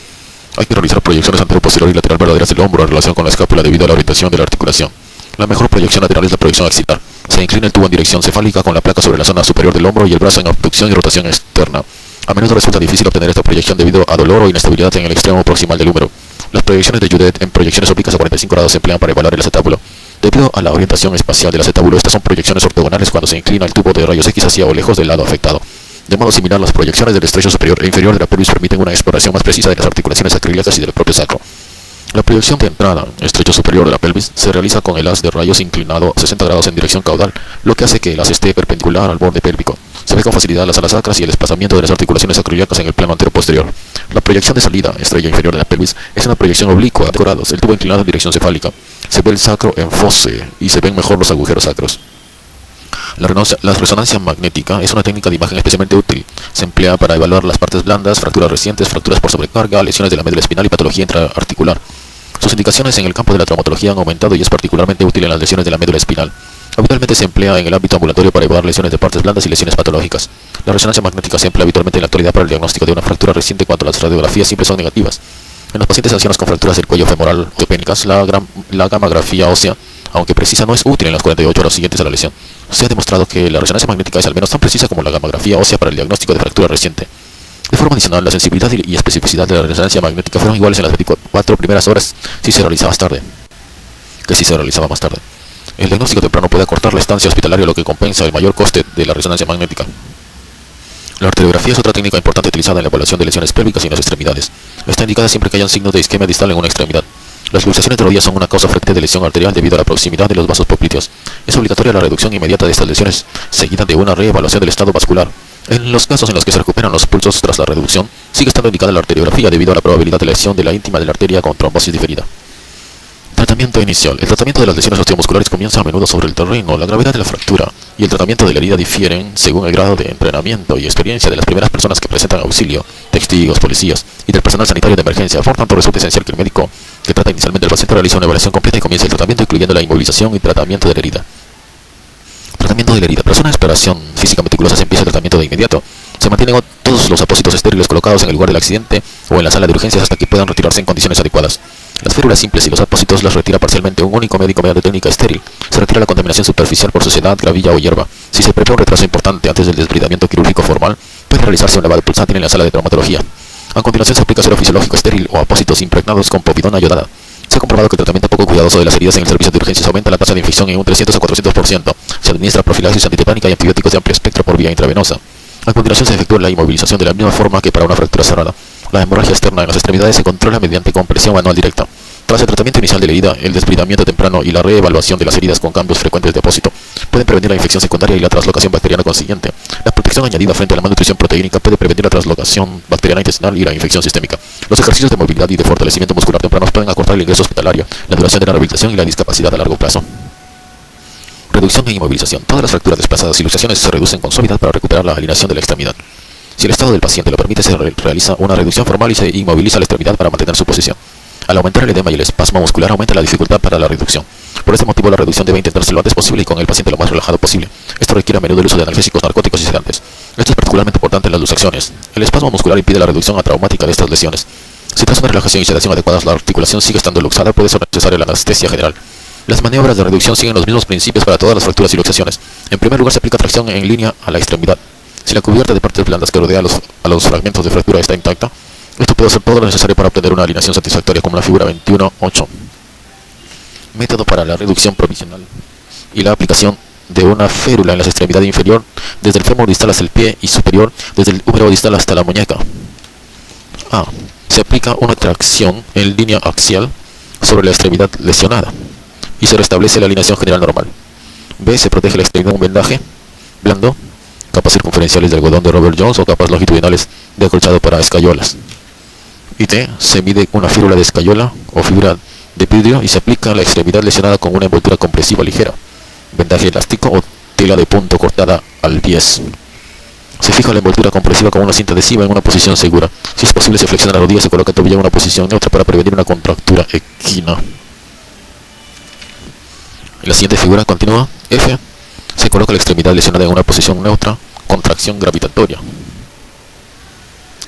Hay que realizar proyecciones anteroposterior y lateral verdaderas del hombro en relación con la escápula debido a la orientación de la articulación. La mejor proyección lateral es la proyección axilar. Se inclina el tubo en dirección cefálica con la placa sobre la zona superior del hombro y el brazo en abducción y rotación externa. A menudo resulta difícil obtener esta proyección debido a dolor o inestabilidad en el extremo proximal del húmero. Las proyecciones de Judet en proyecciones oblicuas a 45 grados se emplean para evaluar el acetábulo. Debido a la orientación espacial del acetábulo, estas son proyecciones ortogonales cuando se inclina el tubo de rayos X hacia o lejos del lado afectado. De modo similar, las proyecciones del estrecho superior e inferior de la pelvis permiten una exploración más precisa de las articulaciones sacroiliacas y del propio sacro. La proyección de entrada, estrecho superior de la pelvis, se realiza con el haz de rayos inclinado a 60 grados en dirección caudal, lo que hace que el haz esté perpendicular al borde pélvico. Se ve con facilidad las alas sacras y el desplazamiento de las articulaciones sacroiliacas en el plano antero-posterior. La proyección de salida, estrella inferior de la pelvis, es una proyección oblicua a grados, el tubo inclinado en dirección cefálica. Se ve el sacro en fosse y se ven mejor los agujeros sacros. La resonancia magnética es una técnica de imagen especialmente útil. Se emplea para evaluar las partes blandas, fracturas recientes, fracturas por sobrecarga, lesiones de la médula espinal y patología intraarticular. Sus indicaciones en el campo de la traumatología han aumentado y es particularmente útil en las lesiones de la médula espinal. Habitualmente se emplea en el ámbito ambulatorio para evaluar lesiones de partes blandas y lesiones patológicas. La resonancia magnética se emplea habitualmente en la actualidad para el diagnóstico de una fractura reciente cuando las radiografías siempre son negativas. En los pacientes ancianos con fracturas del cuello femoral o pénicas, la gammagrafía ósea, aunque precisa, no es útil en las 48 horas siguientes a la lesión. Se ha demostrado que la resonancia magnética es al menos tan precisa como la gammagrafía ósea para el diagnóstico de fractura reciente. De forma adicional, la sensibilidad y especificidad de la resonancia magnética fueron iguales en las 24 primeras horas si se realizaba más tarde. El diagnóstico temprano puede acortar la estancia hospitalaria, lo que compensa el mayor coste de la resonancia magnética. La arteriografía es otra técnica importante utilizada en la evaluación de lesiones pélvicas y en las extremidades. Está indicada siempre que hayan signos de isquemia distal en una extremidad. Las luxaciones de rodillas son una causa frecuente de lesión arterial debido a la proximidad de los vasos popliteos. Es obligatoria la reducción inmediata de estas lesiones, seguida de una reevaluación del estado vascular. En los casos en los que se recuperan los pulsos tras la reducción, sigue estando indicada la arteriografía debido a la probabilidad de lesión de la íntima de la arteria con trombosis diferida. Tratamiento inicial. El tratamiento de las lesiones osteomusculares comienza a menudo sobre el terreno. La gravedad de la fractura y el tratamiento de la herida difieren según el grado de entrenamiento y experiencia de las primeras personas que presentan auxilio, testigos, policías y del personal sanitario de emergencia. Por tanto, resulta esencial que el médico que trata inicialmente al paciente realice una evaluación completa y comience el tratamiento, incluyendo la inmovilización y tratamiento de la herida. Tratamiento de la herida. Tras una exploración física meticulosa se empieza el tratamiento de inmediato. Se mantienen todos los apósitos estériles colocados en el lugar del accidente o en la sala de urgencias hasta que puedan retirarse en condiciones adecuadas. Las férulas simples y los apósitos las retira parcialmente un único médico mediante técnica estéril. Se retira la contaminación superficial por suciedad, gravilla o hierba. Si se prevé un retraso importante antes del desbridamiento quirúrgico formal, puede realizarse un lavado pulsátil en la sala de traumatología. A continuación se aplica suero fisiológico estéril o apósitos impregnados con povidona ayodada. Se ha comprobado que el tratamiento poco cuidadoso de las heridas en el servicio de urgencias aumenta la tasa de infección en un 300 a 400%. Se administra profilaxis antitetánica y antibióticos de amplio espectro por vía intravenosa. A continuación se efectúa la inmovilización de la misma forma que para una fractura cerrada. La hemorragia externa en las extremidades se controla mediante compresión manual directa. Tras el tratamiento inicial de la herida, el desbridamiento temprano y la reevaluación de las heridas con cambios frecuentes de apósito pueden prevenir la infección secundaria y la translocación bacteriana consiguiente. La protección añadida frente a la malnutrición proteínica puede prevenir la translocación bacteriana intestinal y la infección sistémica. Los ejercicios de movilidad y de fortalecimiento muscular tempranos pueden acortar el ingreso hospitalario, la duración de la rehabilitación y la discapacidad a largo plazo. Reducción e inmovilización. Todas las fracturas desplazadas y luxaciones se reducen con suavidad para recuperar la alineación de la extremidad. Si el estado del paciente lo permite, se realiza una reducción formal y se inmoviliza la extremidad para mantener su posición. Al aumentar el edema y el espasmo muscular, aumenta la dificultad para la reducción. Por este motivo, la reducción debe intentarse lo antes posible y con el paciente lo más relajado posible. Esto requiere a menudo el uso de analgésicos, narcóticos y sedantes. Esto es particularmente importante en las luxaciones. El espasmo muscular impide la reducción atraumática de estas lesiones. Si tras una relajación y sedación adecuadas la articulación sigue estando luxada, puede ser necesaria la anestesia general. Las maniobras de reducción siguen los mismos principios para todas las fracturas y luxaciones. En primer lugar, se aplica tracción en línea a la extremidad. Si la cubierta de partes blandas que rodea a los fragmentos de fractura está intacta, esto puede hacer todo lo necesario para obtener una alineación satisfactoria, como la figura 21.8. Método para la reducción provisional y la aplicación de una férula en la extremidad inferior, desde el fémur distal hasta el pie y superior, desde el húmero distal hasta la muñeca. A. Se aplica una tracción en línea axial sobre la extremidad lesionada y se restablece la alineación general normal. B. Se protege la extremidad con un vendaje blando, capas circunferenciales de algodón de Robert Jones o capas longitudinales de acolchado para escayolas. Y T. Se mide una fírula de escayola o fibra de vidrio y se aplica a la extremidad lesionada con una envoltura compresiva ligera, vendaje elástico o tela de punto cortada al bies. Se fija la envoltura compresiva con una cinta adhesiva en una posición segura. Si es posible, se flexiona la rodilla y se coloca el tobillo en una posición neutra para prevenir una contractura equina. En la siguiente figura continúa, F. Se coloca la extremidad lesionada en una posición neutra, contracción gravitatoria.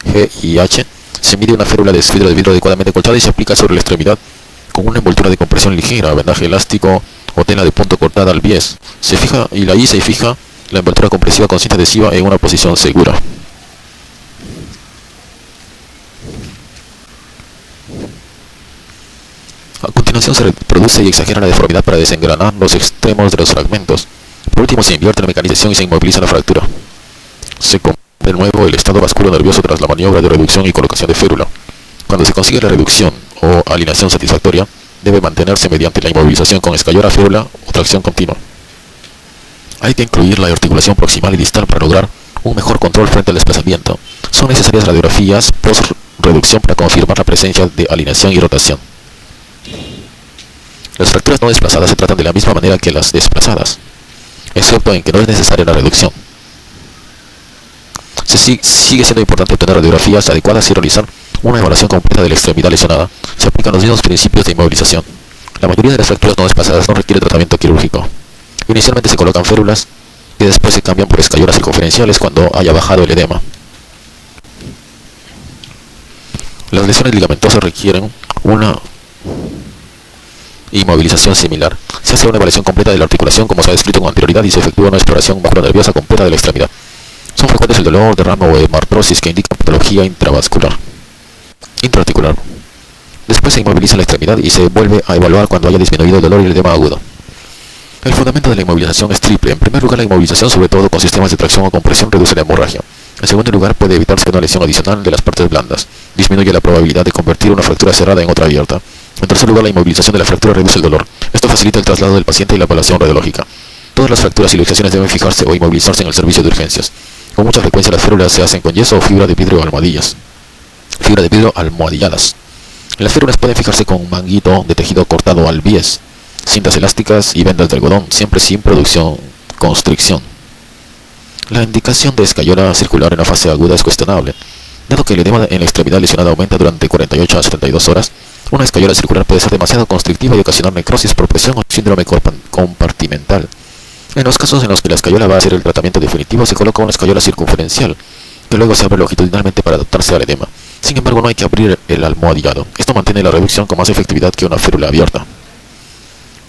G y H. Se mide una férula de esfidro de vidrio adecuadamente colchada y se aplica sobre la extremidad con una envoltura de compresión ligera, vendaje elástico o tela de punto cortada al bies. Se fija y la I se fija la envoltura compresiva con cinta adhesiva en una posición segura. A continuación se reproduce y exagera la deformidad para desengranar los extremos de los fragmentos. Por último se invierte la mecanización y se inmoviliza la fractura. Se de nuevo el estado vasculo nervioso tras la maniobra de reducción y colocación de férula. Cuando se consigue la reducción o alineación satisfactoria debe mantenerse mediante la inmovilización con escayola, férula o tracción continua. Hay que incluir la articulación proximal y distal para lograr un mejor control frente al desplazamiento. Son necesarias radiografías post-reducción para confirmar la presencia de alineación y rotación. Las fracturas no desplazadas se tratan de la misma manera que las desplazadas, excepto en que no es necesaria la reducción. Sigue siendo importante obtener radiografías adecuadas y realizar una evaluación completa de la extremidad lesionada. Se aplican los mismos principios de inmovilización. La mayoría de las fracturas no desplazadas no requiere tratamiento quirúrgico. Inicialmente se colocan férulas y después se cambian por escayolas circunferenciales cuando haya bajado el edema. Las lesiones ligamentosas requieren una inmovilización similar. Se hace una evaluación completa de la articulación como se ha descrito con anterioridad y se efectúa una exploración musculonerviosa completa de la extremidad. Son frecuentes el dolor, derrame o hemartrosis que indican patología intraarticular. Después se inmoviliza la extremidad y se vuelve a evaluar cuando haya disminuido el dolor y el edema agudo. El fundamento de la inmovilización es triple. En primer lugar, la inmovilización, sobre todo con sistemas de tracción o compresión, reduce la hemorragia. En segundo lugar, puede evitarse una lesión adicional de las partes blandas. Disminuye la probabilidad de convertir una fractura cerrada en otra abierta. En tercer lugar, la inmovilización de la fractura reduce el dolor. Esto facilita el traslado del paciente y la evaluación radiológica. Todas las fracturas y luxaciones deben fijarse o inmovilizarse en el servicio de urgencias. Con mucha frecuencia las férulas se hacen con yeso o fibra de vidrio almohadilladas. Las férulas pueden fijarse con manguito de tejido cortado al bies, cintas elásticas y vendas de algodón, siempre sin constricción. La indicación de escayola circular en la fase aguda es cuestionable. Dado que el edema en la extremidad lesionada aumenta durante 48 a 72 horas, una escayola circular puede ser demasiado constrictiva y ocasionar necrosis por presión o síndrome compartimental. En los casos en los que la escayola va a ser el tratamiento definitivo, se coloca una escayola circunferencial, que luego se abre longitudinalmente para adaptarse al edema. Sin embargo, no hay que abrir el almohadillado. Esto mantiene la reducción con más efectividad que una férula abierta.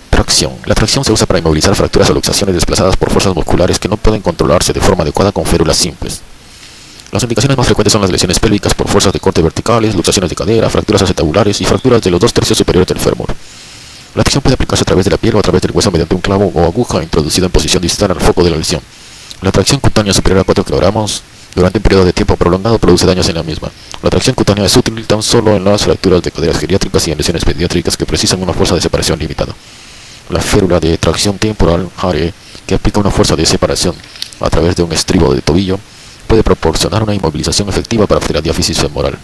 Tracción. La tracción se usa para inmovilizar fracturas o luxaciones desplazadas por fuerzas musculares que no pueden controlarse de forma adecuada con férulas simples. Las indicaciones más frecuentes son las lesiones pélvicas por fuerzas de corte verticales, luxaciones de cadera, fracturas acetabulares y fracturas de los 2/3 superiores del fémur. La tracción puede aplicarse a través de la piel o a través del hueso mediante un clavo o aguja introducido en posición distal al foco de la lesión. La tracción cutánea superior a 4 kilogramos durante un periodo de tiempo prolongado produce daños en la misma. La tracción cutánea es útil tan solo en las fracturas de caderas geriátricas y en lesiones pediátricas que precisan una fuerza de separación limitada. La férula de tracción temporal HARE, que aplica una fuerza de separación a través de un estribo de tobillo, puede proporcionar una inmovilización efectiva para la diáfisis femoral.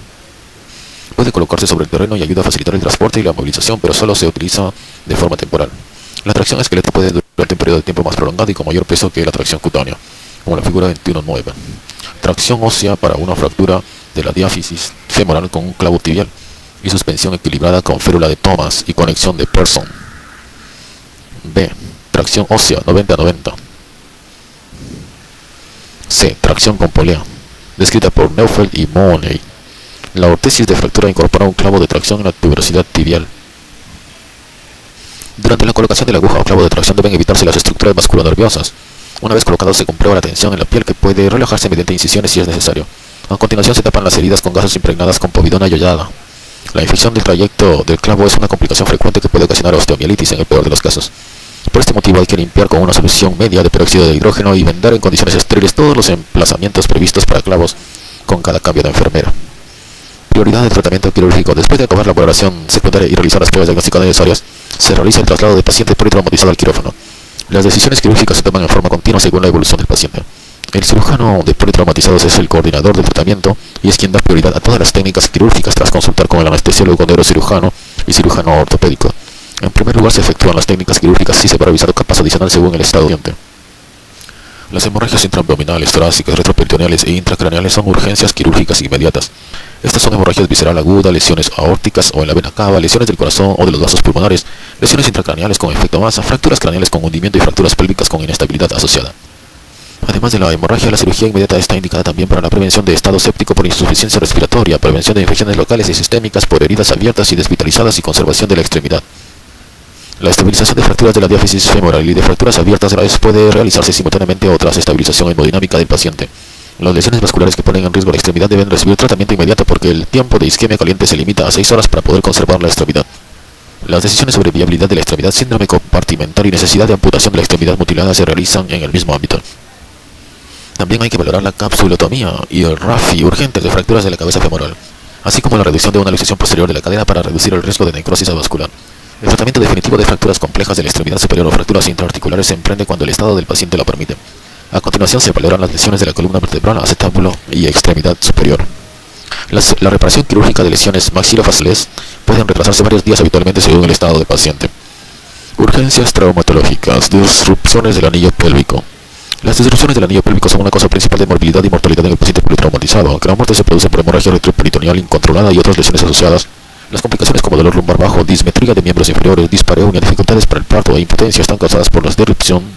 Puede colocarse sobre el terreno y ayuda a facilitar el transporte y la movilización, pero solo se utiliza de forma temporal. La tracción esquelética puede durar un periodo de tiempo más prolongado y con mayor peso que la tracción cutánea, como la figura 21.9. Tracción ósea para una fractura de la diáfisis femoral con un clavo tibial y suspensión equilibrada con férula de Thomas y conexión de Pearson. B. Tracción ósea 90-90. C. Tracción con polea, descrita por Neufeld y Mooney. La ortesis de fractura incorpora un clavo de tracción en la tuberosidad tibial. Durante la colocación de la aguja o clavo de tracción deben evitarse las estructuras vasculonerviosas. Una vez colocado se comprueba la tensión en la piel, que puede relajarse mediante incisiones si es necesario. A continuación se tapan las heridas con gasas impregnadas con povidona yoyada. La infección del trayecto del clavo es una complicación frecuente que puede ocasionar osteomielitis en el peor de los casos. Por este motivo hay que limpiar con una solución media de peróxido de hidrógeno y vendar en condiciones estériles todos los emplazamientos previstos para clavos con cada cambio de enfermera. Prioridad del tratamiento quirúrgico. Después de acabar la valoración secundaria y realizar las pruebas diagnósticas necesarias, se realiza el traslado del paciente politraumatizado al quirófano. Las decisiones quirúrgicas se toman en forma continua según la evolución del paciente. El cirujano de politraumatizados es el coordinador del tratamiento y es quien da prioridad a todas las técnicas quirúrgicas tras consultar con el anestesiólogo, neurocirujano y cirujano ortopédico. En primer lugar se efectúan las técnicas quirúrgicas y se puede revisar capas adicional según el estado paciente. Las hemorragias intraabdominales, torácicas, retroperitoneales e intracraneales son urgencias quirúrgicas inmediatas. Estas son hemorragias visceral aguda, lesiones aórticas o en la vena cava, lesiones del corazón o de los vasos pulmonares, lesiones intracraneales con efecto masa, fracturas craneales con hundimiento y fracturas pélvicas con inestabilidad asociada. Además de la hemorragia, la cirugía inmediata está indicada también para la prevención de estado séptico por insuficiencia respiratoria, prevención de infecciones locales y sistémicas por heridas abiertas y desvitalizadas y conservación de la extremidad. La estabilización de fracturas de la diáfisis femoral y de fracturas abiertas a la vez puede realizarse simultáneamente o tras estabilización hemodinámica del paciente. Las lesiones vasculares que ponen en riesgo la extremidad deben recibir tratamiento inmediato porque el tiempo de isquemia caliente se limita a 6 horas para poder conservar la extremidad. Las decisiones sobre viabilidad de la extremidad, síndrome compartimental y necesidad de amputación de la extremidad mutilada se realizan en el mismo ámbito. También hay que valorar la capsulotomía y el RAFI urgente de fracturas de la cabeza femoral. así como la reducción de una luxación posterior de la cadera para reducir el riesgo de necrosis vascular. El tratamiento definitivo de fracturas complejas de la extremidad superior o fracturas intraarticulares se emprende cuando el estado del paciente lo permite. A continuación se valoran las lesiones de la columna vertebral, acetábulo y extremidad superior. La reparación quirúrgica de lesiones maxilofaciales pueden retrasarse varios días habitualmente según el estado del paciente. Urgencias traumatológicas, disrupciones del anillo pélvico. Las disrupciones del anillo pélvico son una causa principal de morbilidad y mortalidad en el paciente politraumatizado. Aunque la muerte se produce por hemorragia retroperitoneal incontrolada y otras lesiones asociadas, las complicaciones como dolor lumbar bajo, dismetría de miembros inferiores, dispareunia, dificultades para el parto e impotencia están causadas por la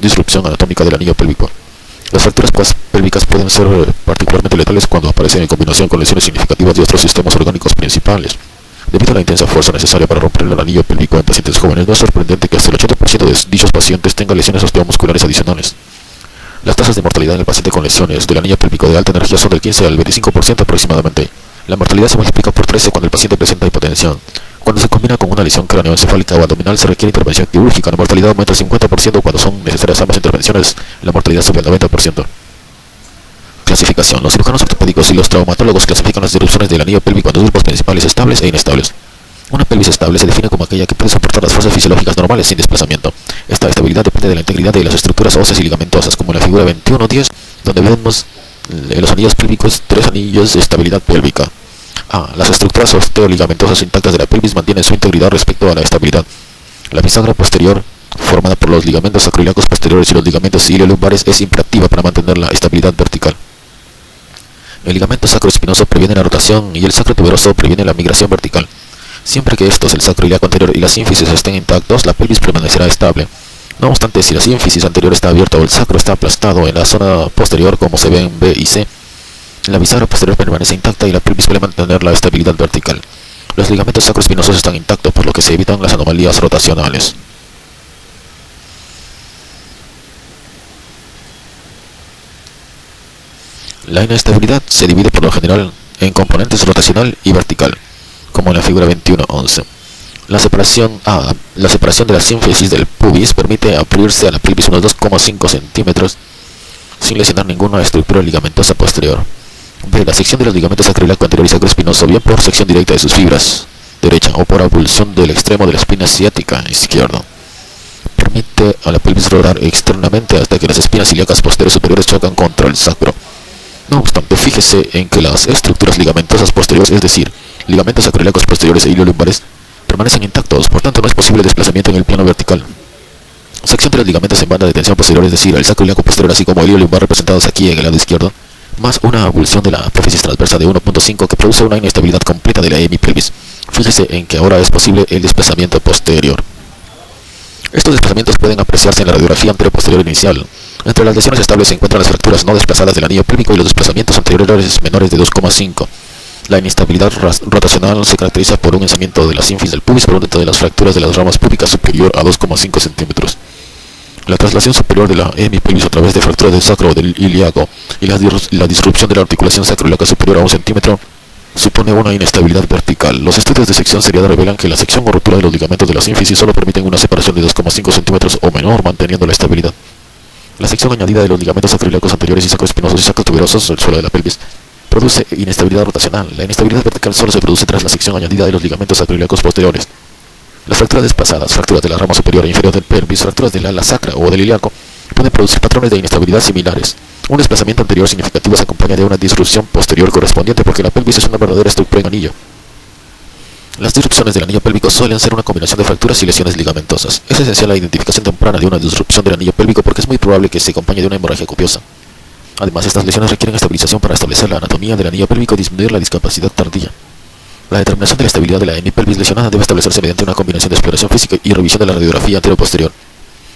disrupción anatómica del anillo pélvico. Las fracturas pélvicas pueden ser particularmente letales cuando aparecen en combinación con lesiones significativas de otros sistemas orgánicos principales. Debido a la intensa fuerza necesaria para romper el anillo pélvico en pacientes jóvenes, no es sorprendente que hasta el 80% de dichos pacientes tengan lesiones osteomusculares adicionales. Las tasas de mortalidad en el paciente con lesiones del anillo pélvico de alta energía son del 15 al 25% aproximadamente. La mortalidad se multiplica por 13 cuando el paciente presenta hipotensión. Cuando se combina con una lesión cráneoencefálica o abdominal se requiere intervención quirúrgica. La mortalidad aumenta al 50% cuando son necesarias ambas intervenciones. La mortalidad sube al 90%. Clasificación. Los cirujanos ortopédicos y los traumatólogos clasifican las disrupciones del anillo pélvico en dos grupos principales, estables e inestables. Una pelvis estable se define como aquella que puede soportar las fuerzas fisiológicas normales sin desplazamiento. Esta estabilidad depende de la integridad de las estructuras óseas y ligamentosas, como en la figura 21.10, donde vemos en los anillos pélvicos 3 anillos de estabilidad pélvica. Las estructuras osteoligamentosas intactas de la pelvis mantienen su integridad respecto a la estabilidad. La bisagra posterior, formada por los ligamentos sacroiliacos posteriores y los ligamentos iliolumbares, es imperativa para mantener la estabilidad vertical. El ligamento sacroespinoso previene la rotación y el sacrotuberoso previene la migración vertical. Siempre que estos, el sacroiliaco anterior y la sínfisis estén intactos, la pelvis permanecerá estable. No obstante, si la sínfisis anterior está abierta o el sacro está aplastado en la zona posterior, como se ve en B y C, la bisagra posterior permanece intacta y la pelvis suele mantener la estabilidad vertical. Los ligamentos sacroespinosos están intactos, por lo que se evitan las anomalías rotacionales. La inestabilidad se divide por lo general en componentes rotacional y vertical, como en la figura 21.11. La separación de la sínfisis del pubis permite abrirse a la pelvis unos 2,5 centímetros sin lesionar ninguna estructura ligamentosa posterior. B. La sección de los ligamentos sacroiliaco anterior y sacroespinoso, bien por sección directa de sus fibras derecha o por avulsión del extremo de la espina ciática izquierda, permite a la pelvis rodar externamente hasta que las espinas ilíacas posteriores superiores chocan contra el sacro. No obstante, fíjese en que las estructuras ligamentosas posteriores, es decir, ligamentos sacroiliacos posteriores e iliolumbares, permanecen intactos, por tanto no es posible desplazamiento en el plano vertical. Sección de los ligamentos en banda de tensión posterior, es decir, el sacroiliaco posterior así como el iliolumbar representados aquí en el lado izquierdo, más una avulsión de la apófisis transversa de 1.5 que produce una inestabilidad completa de la hemipelvis. Fíjese en que ahora es posible el desplazamiento posterior. Estos desplazamientos pueden apreciarse en la radiografía anteroposterior inicial. Entre las lesiones estables se encuentran las fracturas no desplazadas del anillo pélvico y los desplazamientos anteriores menores de 2,5. La inestabilidad rotacional se caracteriza por un ensamiento de la sínfisis del pubis por un dentro de las fracturas de las ramas púbicas superior a 2,5 centímetros. La traslación superior de la hemipelvis a través de fracturas del sacro o del ilíaco y la disrupción de la articulación sacroiliaca superior a 1 centímetro supone una inestabilidad vertical. Los estudios de sección seriada revelan que la sección o ruptura de los ligamentos de la sínfisis solo permiten una separación de 2,5 centímetros o menor, manteniendo la estabilidad. La sección añadida de los ligamentos sacroiliacos anteriores y sacroespinosos y sacrotuberosos, el suelo de la pelvis, produce inestabilidad rotacional. La inestabilidad vertical solo se produce tras la sección añadida de los ligamentos sacroiliacos posteriores. Las fracturas desplazadas, fracturas de la rama superior e inferior del pelvis, fracturas del ala sacra o del ilíaco, pueden producir patrones de inestabilidad similares. Un desplazamiento anterior significativo se acompaña de una disrupción posterior correspondiente porque la pelvis es una verdadera estructura en anillo. Las disrupciones del anillo pélvico suelen ser una combinación de fracturas y lesiones ligamentosas. Es esencial la identificación temprana de una disrupción del anillo pélvico porque es muy probable que se acompañe de una hemorragia copiosa. Además, estas lesiones requieren estabilización para establecer la anatomía del anillo pélvico y disminuir la discapacidad tardía. La determinación de la estabilidad de la hemipelvis lesionada debe establecerse mediante una combinación de exploración física y revisión de la radiografía anteroposterior.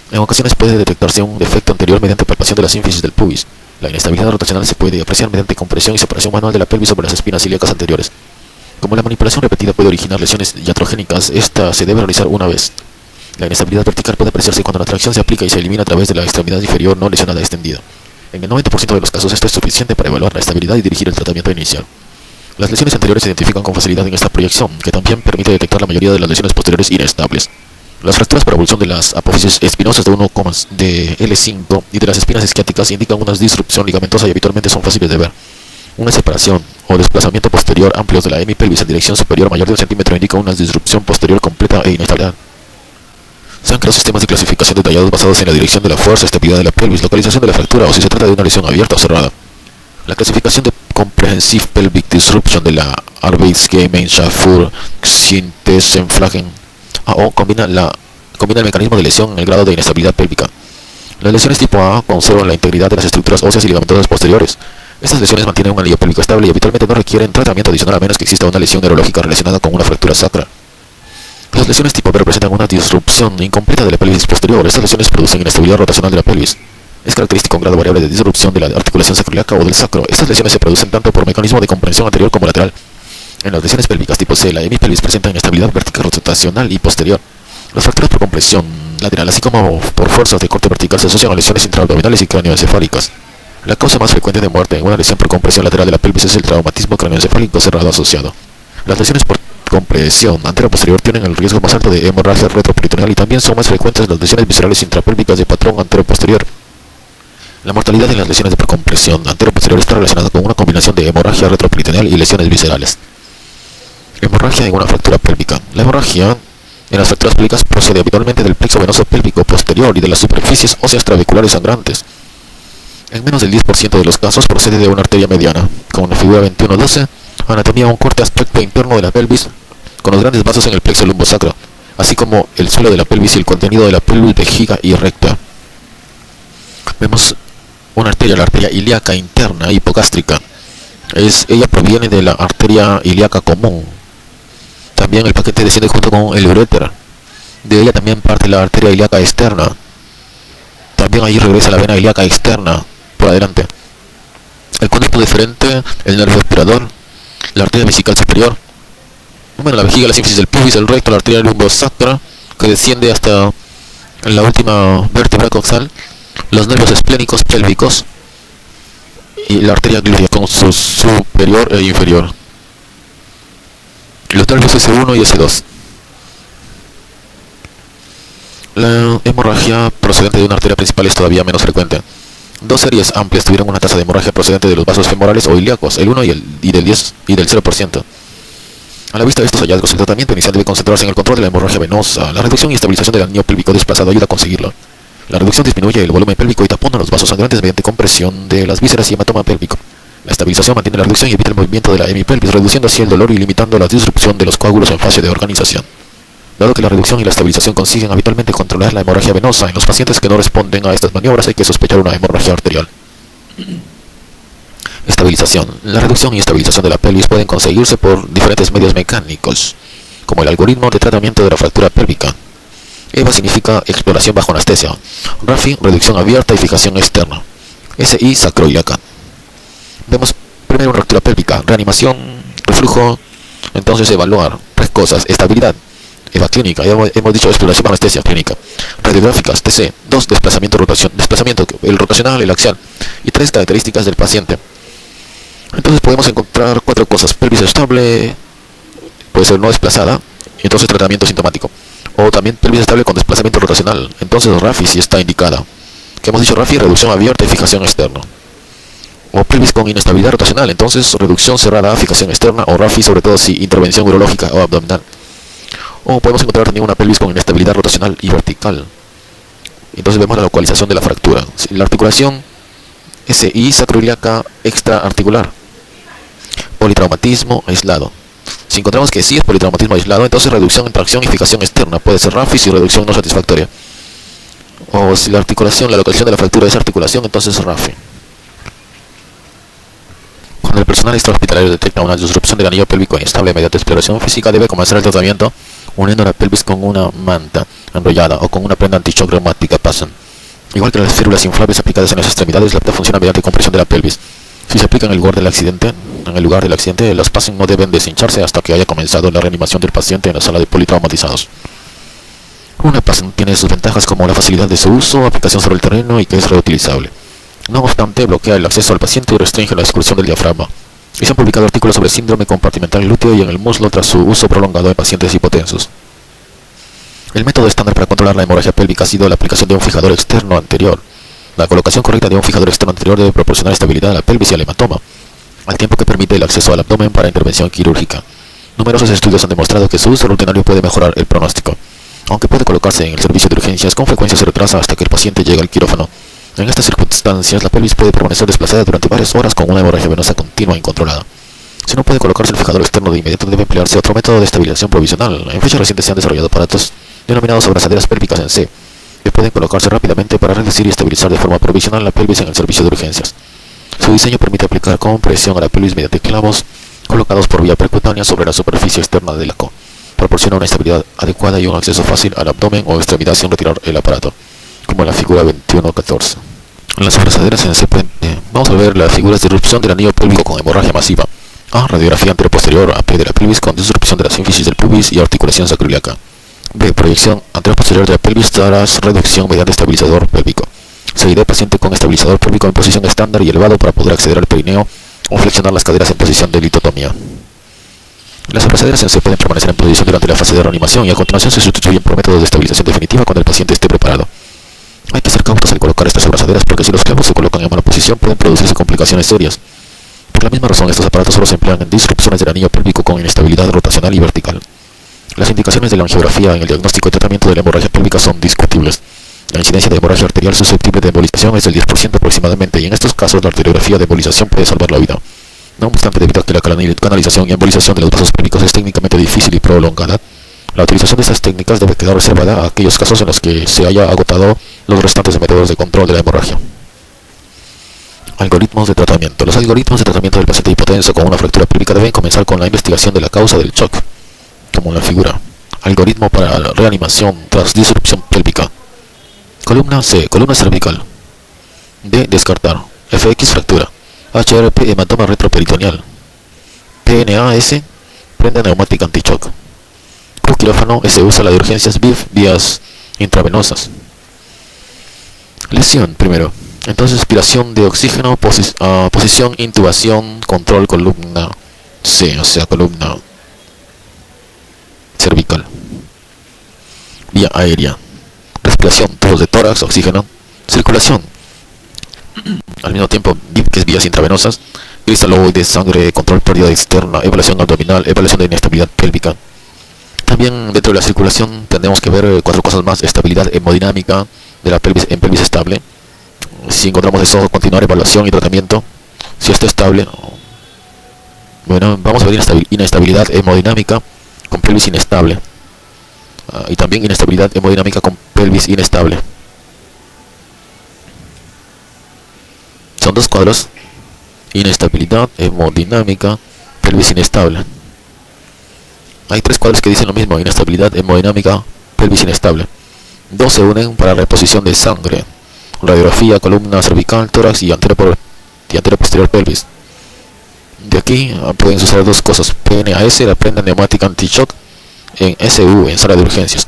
En ocasiones puede detectarse un defecto anterior mediante palpación de la sínfisis del pubis. La inestabilidad rotacional se puede apreciar mediante compresión y separación manual de la pelvis sobre las espinas ilíacas anteriores. Como la manipulación repetida puede originar lesiones iatrogénicas, esta se debe realizar una vez. La inestabilidad vertical puede apreciarse cuando la tracción se aplica y se elimina a través de la extremidad inferior no lesionada extendida. En el 90% de los casos esto es suficiente para evaluar la estabilidad y dirigir el tratamiento inicial. Las lesiones anteriores se identifican con facilidad en esta proyección, que también permite detectar la mayoría de las lesiones posteriores inestables. Las fracturas por avulsión de las apófisis espinosas de L5 y de las espinas isquiáticas indican una disrupción ligamentosa y habitualmente son fáciles de ver. Una separación o desplazamiento posterior amplios de la hemipelvis en dirección superior mayor de 1 centímetro indica una disrupción posterior completa e inestabilidad. Se han creado sistemas de clasificación detallados basados en la dirección de la fuerza, estabilidad de la pelvis, localización de la fractura o si se trata de una lesión abierta o cerrada. La clasificación de Comprehensive Pelvic Disruption de la Arbeitsgemeinschaft für Synthesenfragen AO combina el mecanismo de lesión en el grado de inestabilidad pélvica. Las lesiones tipo A conservan la integridad de las estructuras óseas y ligamentosas posteriores. Estas lesiones mantienen un anillo pélvico estable y habitualmente no requieren tratamiento adicional a menos que exista una lesión neurológica relacionada con una fractura sacra. Las lesiones tipo B representan una disrupción incompleta de la pelvis posterior. Estas lesiones producen inestabilidad rotacional de la pelvis. Es característico un grado variable de disrupción de la articulación sacroiliaca o del sacro. Estas lesiones se producen tanto por mecanismo de comprensión anterior como lateral. En las lesiones pélvicas tipo C, la hemipelvis presenta inestabilidad vertical rotacional y posterior. Las fracturas por compresión lateral, así como por fuerzas de corte vertical, se asocian a lesiones intraabdominales y cráneoencefálicas. La causa más frecuente de muerte en una lesión por compresión lateral de la pelvis es el traumatismo cráneoencefálico cerrado asociado. Las lesiones por compresión antero-posterior tienen el riesgo más alto de hemorragia retroperitoneal y también son más frecuentes las lesiones viscerales intrapélvicas de patrón antero-posterior. La mortalidad en las lesiones por compresión antero-posterior está relacionada con una combinación de hemorragia retroperitoneal y lesiones viscerales. Hemorragia en una fractura pélvica. La hemorragia en las fracturas pélvicas procede habitualmente del plexo venoso pélvico posterior y de las superficies óseas trabeculares sangrantes. En menos del 10% de los casos procede de una arteria mediana, como en la figura 21.12, anatomía un corte aspecto interno de la pelvis, con los grandes vasos en el plexo lumbosacro, así como el suelo de la pelvis y el contenido de la pelvis vejiga y recta. Vemos una arteria, la arteria ilíaca interna hipogástrica. Ella proviene de la arteria ilíaca común. También el paquete desciende junto con el uréter. De ella también parte la arteria ilíaca externa. También ahí regresa la vena ilíaca externa por adelante. El conducto deferente, el nervio aspirador, la arteria vesical superior. Bueno, la vejiga, la sínfisis del pubis, el recto, la arteria lumbosacra que desciende hasta la última vértebra coxal, los nervios esplénicos pélvicos y la arteria glútea con su superior e inferior. Los nervios S1 y S2. La hemorragia procedente de una arteria principal es todavía menos frecuente. Dos series amplias tuvieron una tasa de hemorragia procedente de los vasos femorales o ilíacos, el 1 y del 0%. A la vista de estos hallazgos, el tratamiento inicial debe concentrarse en el control de la hemorragia venosa. La reducción y estabilización del anillo pélvico desplazado ayuda a conseguirlo. La reducción disminuye el volumen pélvico y tapona los vasos sangrantes mediante compresión de las vísceras y hematoma pélvico. La estabilización mantiene la reducción y evita el movimiento de la hemipelvis, reduciendo así el dolor y limitando la disrupción de los coágulos en fase de organización. Dado que la reducción y la estabilización consiguen habitualmente controlar la hemorragia venosa, en los pacientes que no responden a estas maniobras hay que sospechar una hemorragia arterial. Estabilización. La reducción y estabilización de la pelvis pueden conseguirse por diferentes medios mecánicos, como el algoritmo de tratamiento de la fractura pélvica. EVA significa exploración bajo anestesia. RAFI, reducción abierta y fijación externa. SI, sacroiliaca. Vemos primero una fractura pélvica, reanimación, reflujo, entonces evaluar tres cosas: estabilidad, EVA clínica, ya hemos dicho exploración bajo anestesia clínica, radiográficas, TC, 2, desplazamiento, el rotacional, el axial, y 3, características del paciente. Entonces podemos encontrar cuatro cosas: pelvis estable, puede ser no desplazada, y entonces tratamiento sintomático, o también pelvis estable con desplazamiento rotacional, entonces RAFI si está indicada. Que hemos dicho RAFI, reducción abierta y fijación externa. O pelvis con inestabilidad rotacional, entonces reducción cerrada, fijación externa, o RAFI sobre todo si intervención urológica o abdominal. O podemos encontrar también una pelvis con inestabilidad rotacional y vertical. Entonces vemos la localización de la fractura. La articulación SI, sacroiliaca extraarticular. Politraumatismo aislado. Si encontramos que sí es politraumatismo aislado, entonces reducción en tracción y fijación externa. Puede ser RAFI si reducción no satisfactoria. O si la articulación, la localización de la fractura es articulación, entonces RAFI. Cuando el personal extrahospitalario detecta una disrupción del anillo pélvico inestable mediante exploración física, debe comenzar el tratamiento uniendo la pelvis con una manta enrollada o con una prenda anti-shock reumática PASAN. Igual que las férulas inflables aplicadas en las extremidades, la PTA funciona mediante compresión de la pelvis. Si se aplica en el lugar del accidente, los PASAN no deben deshincharse hasta que haya comenzado la reanimación del paciente en la sala de politraumatizados. Una PASAN tiene sus ventajas como la facilidad de su uso, aplicación sobre el terreno y que es reutilizable. No obstante, bloquea el acceso al paciente y restringe la excursión del diafragma. Y se han publicado artículos sobre síndrome compartimental glúteo y en el muslo tras su uso prolongado en pacientes hipotensos. El método estándar para controlar la hemorragia pélvica ha sido la aplicación de un fijador externo anterior. La colocación correcta de un fijador externo anterior debe proporcionar estabilidad a la pelvis y al hematoma. al tiempo que permite el acceso al abdomen para intervención quirúrgica. Numerosos estudios han demostrado que su uso rutinario puede mejorar el pronóstico. Aunque puede colocarse en el servicio de urgencias, con frecuencia se retrasa hasta que el paciente llega al quirófano. En estas circunstancias, la pelvis puede permanecer desplazada durante varias horas con una hemorragia venosa continua e incontrolada. Si no puede colocarse el fijador externo de inmediato, debe emplearse otro método de estabilización provisional. En fechas recientes se han desarrollado aparatos denominados abrazaderas pélvicas en C, que pueden colocarse rápidamente para reducir y estabilizar de forma provisional la pelvis en el servicio de urgencias. Su diseño permite aplicar compresión a la pelvis mediante clavos colocados por vía percutánea sobre la superficie externa del laco. Proporciona una estabilidad adecuada y un acceso fácil al abdomen o extremidad sin retirar el aparato, como en la figura 21.14. En las abrazaderas en C vamos a ver las figuras de disrupción del anillo pélvico con hemorragia masiva. A. Radiografía anteroposterior AP de la pelvis con disrupción de la sínfisis del pubis y articulación sacroiliaca. B. Proyección anteroposterior de la pelvis tras reducción mediante estabilizador pélvico. Seguiré paciente con estabilizador pélvico en posición estándar y elevado para poder acceder al perineo o flexionar las caderas en posición de litotomía. Las abrazaderas en C pueden permanecer en posición durante la fase de reanimación y a continuación se sustituyen por métodos de estabilización definitiva cuando el paciente esté preparado. Hay que ser cautos al colocar estas abrazaderas porque si los clavos se colocan en mala posición pueden producirse complicaciones serias. Por la misma razón, estos aparatos solo se emplean en disrupciones del anillo pélvico con inestabilidad rotacional y vertical. Las indicaciones de la angiografía en el diagnóstico y tratamiento de la hemorragia pélvica son discutibles. La incidencia de hemorragia arterial susceptible de embolización es del 10% aproximadamente y en estos casos la arteriografía de embolización puede salvar la vida. No obstante, debido a que la canalización y embolización de los vasos pélvicos es técnicamente difícil y prolongada, la utilización de estas técnicas debe quedar reservada a aquellos casos en los que se haya agotado los restantes métodos de control de la hemorragia. Algoritmos de tratamiento. Los algoritmos de tratamiento del paciente hipotenso con una fractura pélvica deben comenzar con la investigación de la causa del shock, como en la figura. Algoritmo para la reanimación tras disrupción pélvica. Columna C. Columna cervical. D. Descartar. FX fractura. HRP hematoma retroperitoneal. PNAS prenda neumática anti-shock. Q quirófano SU sala de urgencias BIF vías intravenosas. Lesión primero. Entonces expiración de oxígeno, posición, intubación, control columna C, o sea columna cervical. Vía aérea. Respiración, tubos de tórax, oxígeno. Circulación. Al mismo tiempo, VIP, que es vías intravenosas. Cristaloides, sangre, control pérdida externa, evaluación abdominal, evaluación de inestabilidad pélvica. También dentro de la circulación tendremos que ver 4 cosas más. Estabilidad hemodinámica de la pelvis en pelvis estable. Si encontramos eso, continuar evaluación y tratamiento. Si está estable, bueno, vamos a ver inestabilidad hemodinámica con pelvis inestable. Y también inestabilidad hemodinámica con pelvis inestable. Son 2 cuadros. Inestabilidad hemodinámica, pelvis inestable. Hay 3 cuadros que dicen lo mismo. Inestabilidad hemodinámica, pelvis inestable. 2 se unen para reposición de sangre. Radiografía, columna cervical, tórax y anteroposterior pelvis. De aquí pueden suceder 2 cosas. PNAS, la prenda neumática anti-shock, en SU, en sala de urgencias.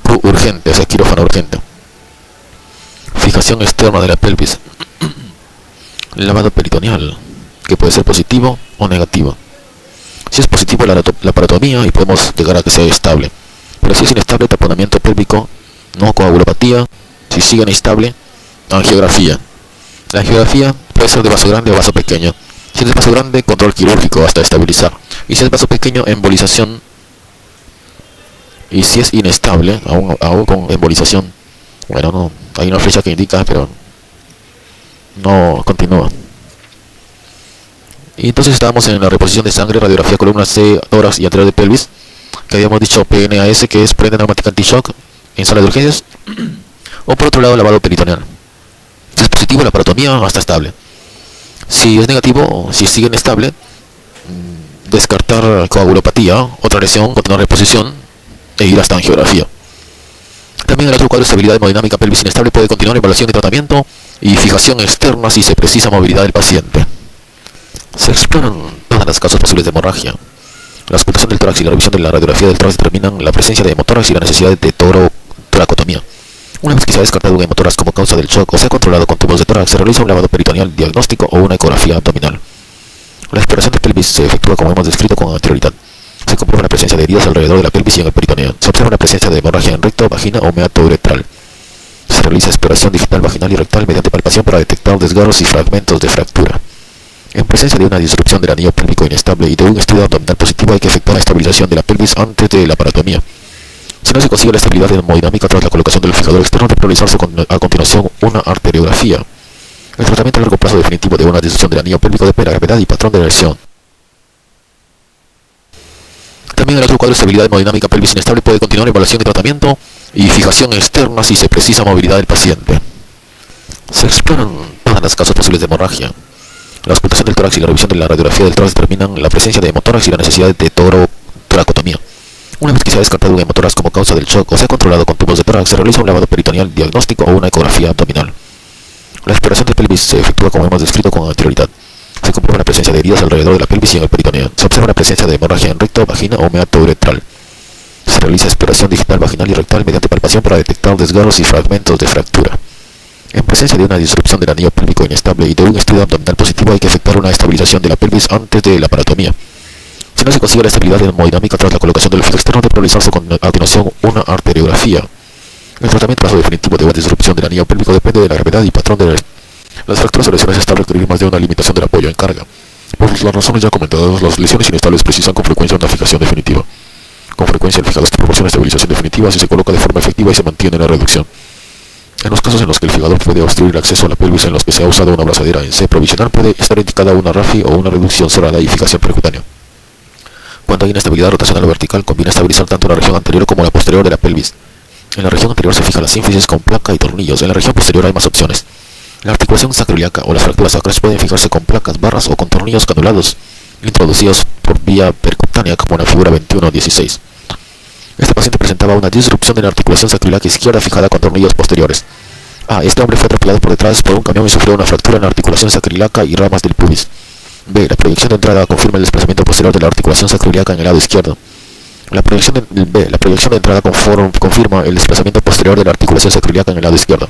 Q urgente, o sea, quirófano urgente. Fijación externa de la pelvis. Lavado peritoneal, que puede ser positivo o negativo. Si es positivo, la laparotomía y podemos llegar a que sea estable. Pero si es inestable, taponamiento pélvico, no coagulopatía. Si sigue inestable, angiografía. La angiografía puede ser de vaso grande o vaso pequeño. Si es de vaso grande, control quirúrgico hasta estabilizar. Y si es vaso pequeño, embolización. Y si es inestable, aún con embolización, bueno, no, hay una flecha que indica, pero no continúa. Y entonces estábamos en la reposición de sangre, radiografía, columna C, tórax y anterior de pelvis, que habíamos dicho PNAS, que es prenda neumática anti-shock en sala de urgencias. O por otro lado, lavado peritoneal. Si es positivo, la laparotomía hasta estable. Si es negativo, si sigue inestable, descartar coagulopatía, otra lesión, continuar reposición e ir hasta angiografía. También el otro cuadro de estabilidad hemodinámica pelvis inestable puede continuar evaluación y tratamiento y fijación externa si se precisa movilidad del paciente. Se exploran todas las causas posibles de hemorragia. La auscultación del tórax y la revisión de la radiografía del tórax determinan la presencia de hemotórax y la necesidad de toracotomía. Una vez que se ha descartado un hemotórax como causa del shock o se ha controlado con tubos de tórax, se realiza un lavado peritoneal diagnóstico o una ecografía abdominal. La exploración de pelvis se efectúa como hemos descrito con anterioridad. Se comprueba la presencia de heridas alrededor de la pelvis y en el peritoneo. Se observa la presencia de hemorragia en recto, vagina o meato uretral. Se realiza exploración digital vaginal y rectal mediante palpación para detectar desgarros y fragmentos de fractura. En presencia de una disrupción del anillo pélvico inestable y de un estudio abdominal positivo, hay que efectuar la estabilización de la pelvis antes de la laparotomía. Si no se consigue la estabilidad hemodinámica tras la colocación del fijador externo, debe realizarse a continuación una arteriografía. El tratamiento a largo plazo definitivo de una disrupción del anillo pélvico depende de la gravedad y patrón de la lesión. También el otro cuadro de estabilidad hemodinámica pelvis inestable puede continuar evaluación y tratamiento y fijación externa si se precisa movilidad del paciente. Se exploran todas las causas posibles de hemorragia. La auscultación del tórax y la revisión de la radiografía del tórax determinan la presencia de hemotórax y la necesidad de toracotomía. Una vez que se ha descartado un hemotórax como causa del shock o se ha controlado con tubos de tórax, se realiza un lavado peritoneal diagnóstico o una ecografía abdominal. La exploración de pelvis se efectúa como hemos descrito con anterioridad. Se comprueba la presencia de heridas alrededor de la pelvis y en el peritoneo. Se observa la presencia de hemorragia en recto, vagina o meato uretral. Se realiza exploración digital vaginal y rectal mediante palpación para detectar desgarros y fragmentos de fractura. En presencia de una disrupción del anillo pélvico inestable y de un estudio abdominal positivo, hay que efectuar una estabilización de la pelvis antes de la laparotomía. Si no se consigue la estabilidad hemodinámica tras la colocación del fijador externo, debe realizarse a continuación una arteriografía. El tratamiento plazo definitivo de una disrupción del anillo pélvico depende de la gravedad y patrón de las fracturas o lesiones estables requieren más de una limitación del apoyo en carga. Por las razones ya comentadas, las lesiones inestables precisan con frecuencia una fijación definitiva. Con frecuencia el fijador proporciona estabilización definitiva si se coloca de forma efectiva y se mantiene la reducción. En los casos en los que el fijador puede obstruir el acceso a la pelvis en los que se ha usado una abrazadera en C provisional, puede estar indicada una RAFI o una reducción cerrada y fijación percutánea. Cuando hay inestabilidad rotacional o vertical, conviene estabilizar tanto la región anterior como la posterior de la pelvis. En la región anterior se fija la sínfisis con placa y tornillos. En la región posterior hay más opciones. La articulación sacroiliaca o las fracturas sacras pueden fijarse con placas, barras o con tornillos canulados, introducidos por vía percutánea como en la figura 21-16. Este paciente presentaba una disrupción de la articulación sacroiliaca izquierda fijada con tornillos posteriores. Este hombre fue atropellado por detrás por un camión y sufrió una fractura en la articulación sacroiliaca y ramas del pubis. B. La proyección de entrada confirma el desplazamiento posterior de la articulación sacroiliaca en el lado izquierdo. La proyección de entrada confirma el desplazamiento posterior de la articulación sacroiliaca en el lado izquierdo.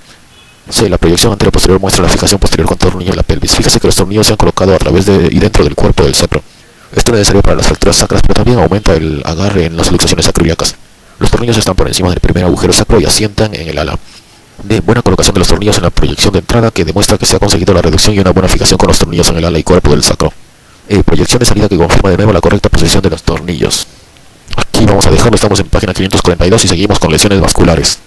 C. La proyección anterior posterior muestra la fijación posterior con tornillo en la pelvis. Fíjese que los tornillos se han colocado a través de y dentro del cuerpo del sacro. Esto es necesario para las fracturas sacras, pero también aumenta el agarre en las luxaciones sacroiliacas. Los tornillos están por encima del primer agujero sacro y asientan en el ala. D. Buena colocación de los tornillos en la proyección de entrada que demuestra que se ha conseguido la reducción y una buena fijación con los tornillos en el ala y cuerpo del sacro. Proyección de salida que confirma de nuevo la correcta posición de los tornillos. Aquí vamos a dejarlo, estamos en página 542 y seguimos con lesiones vasculares.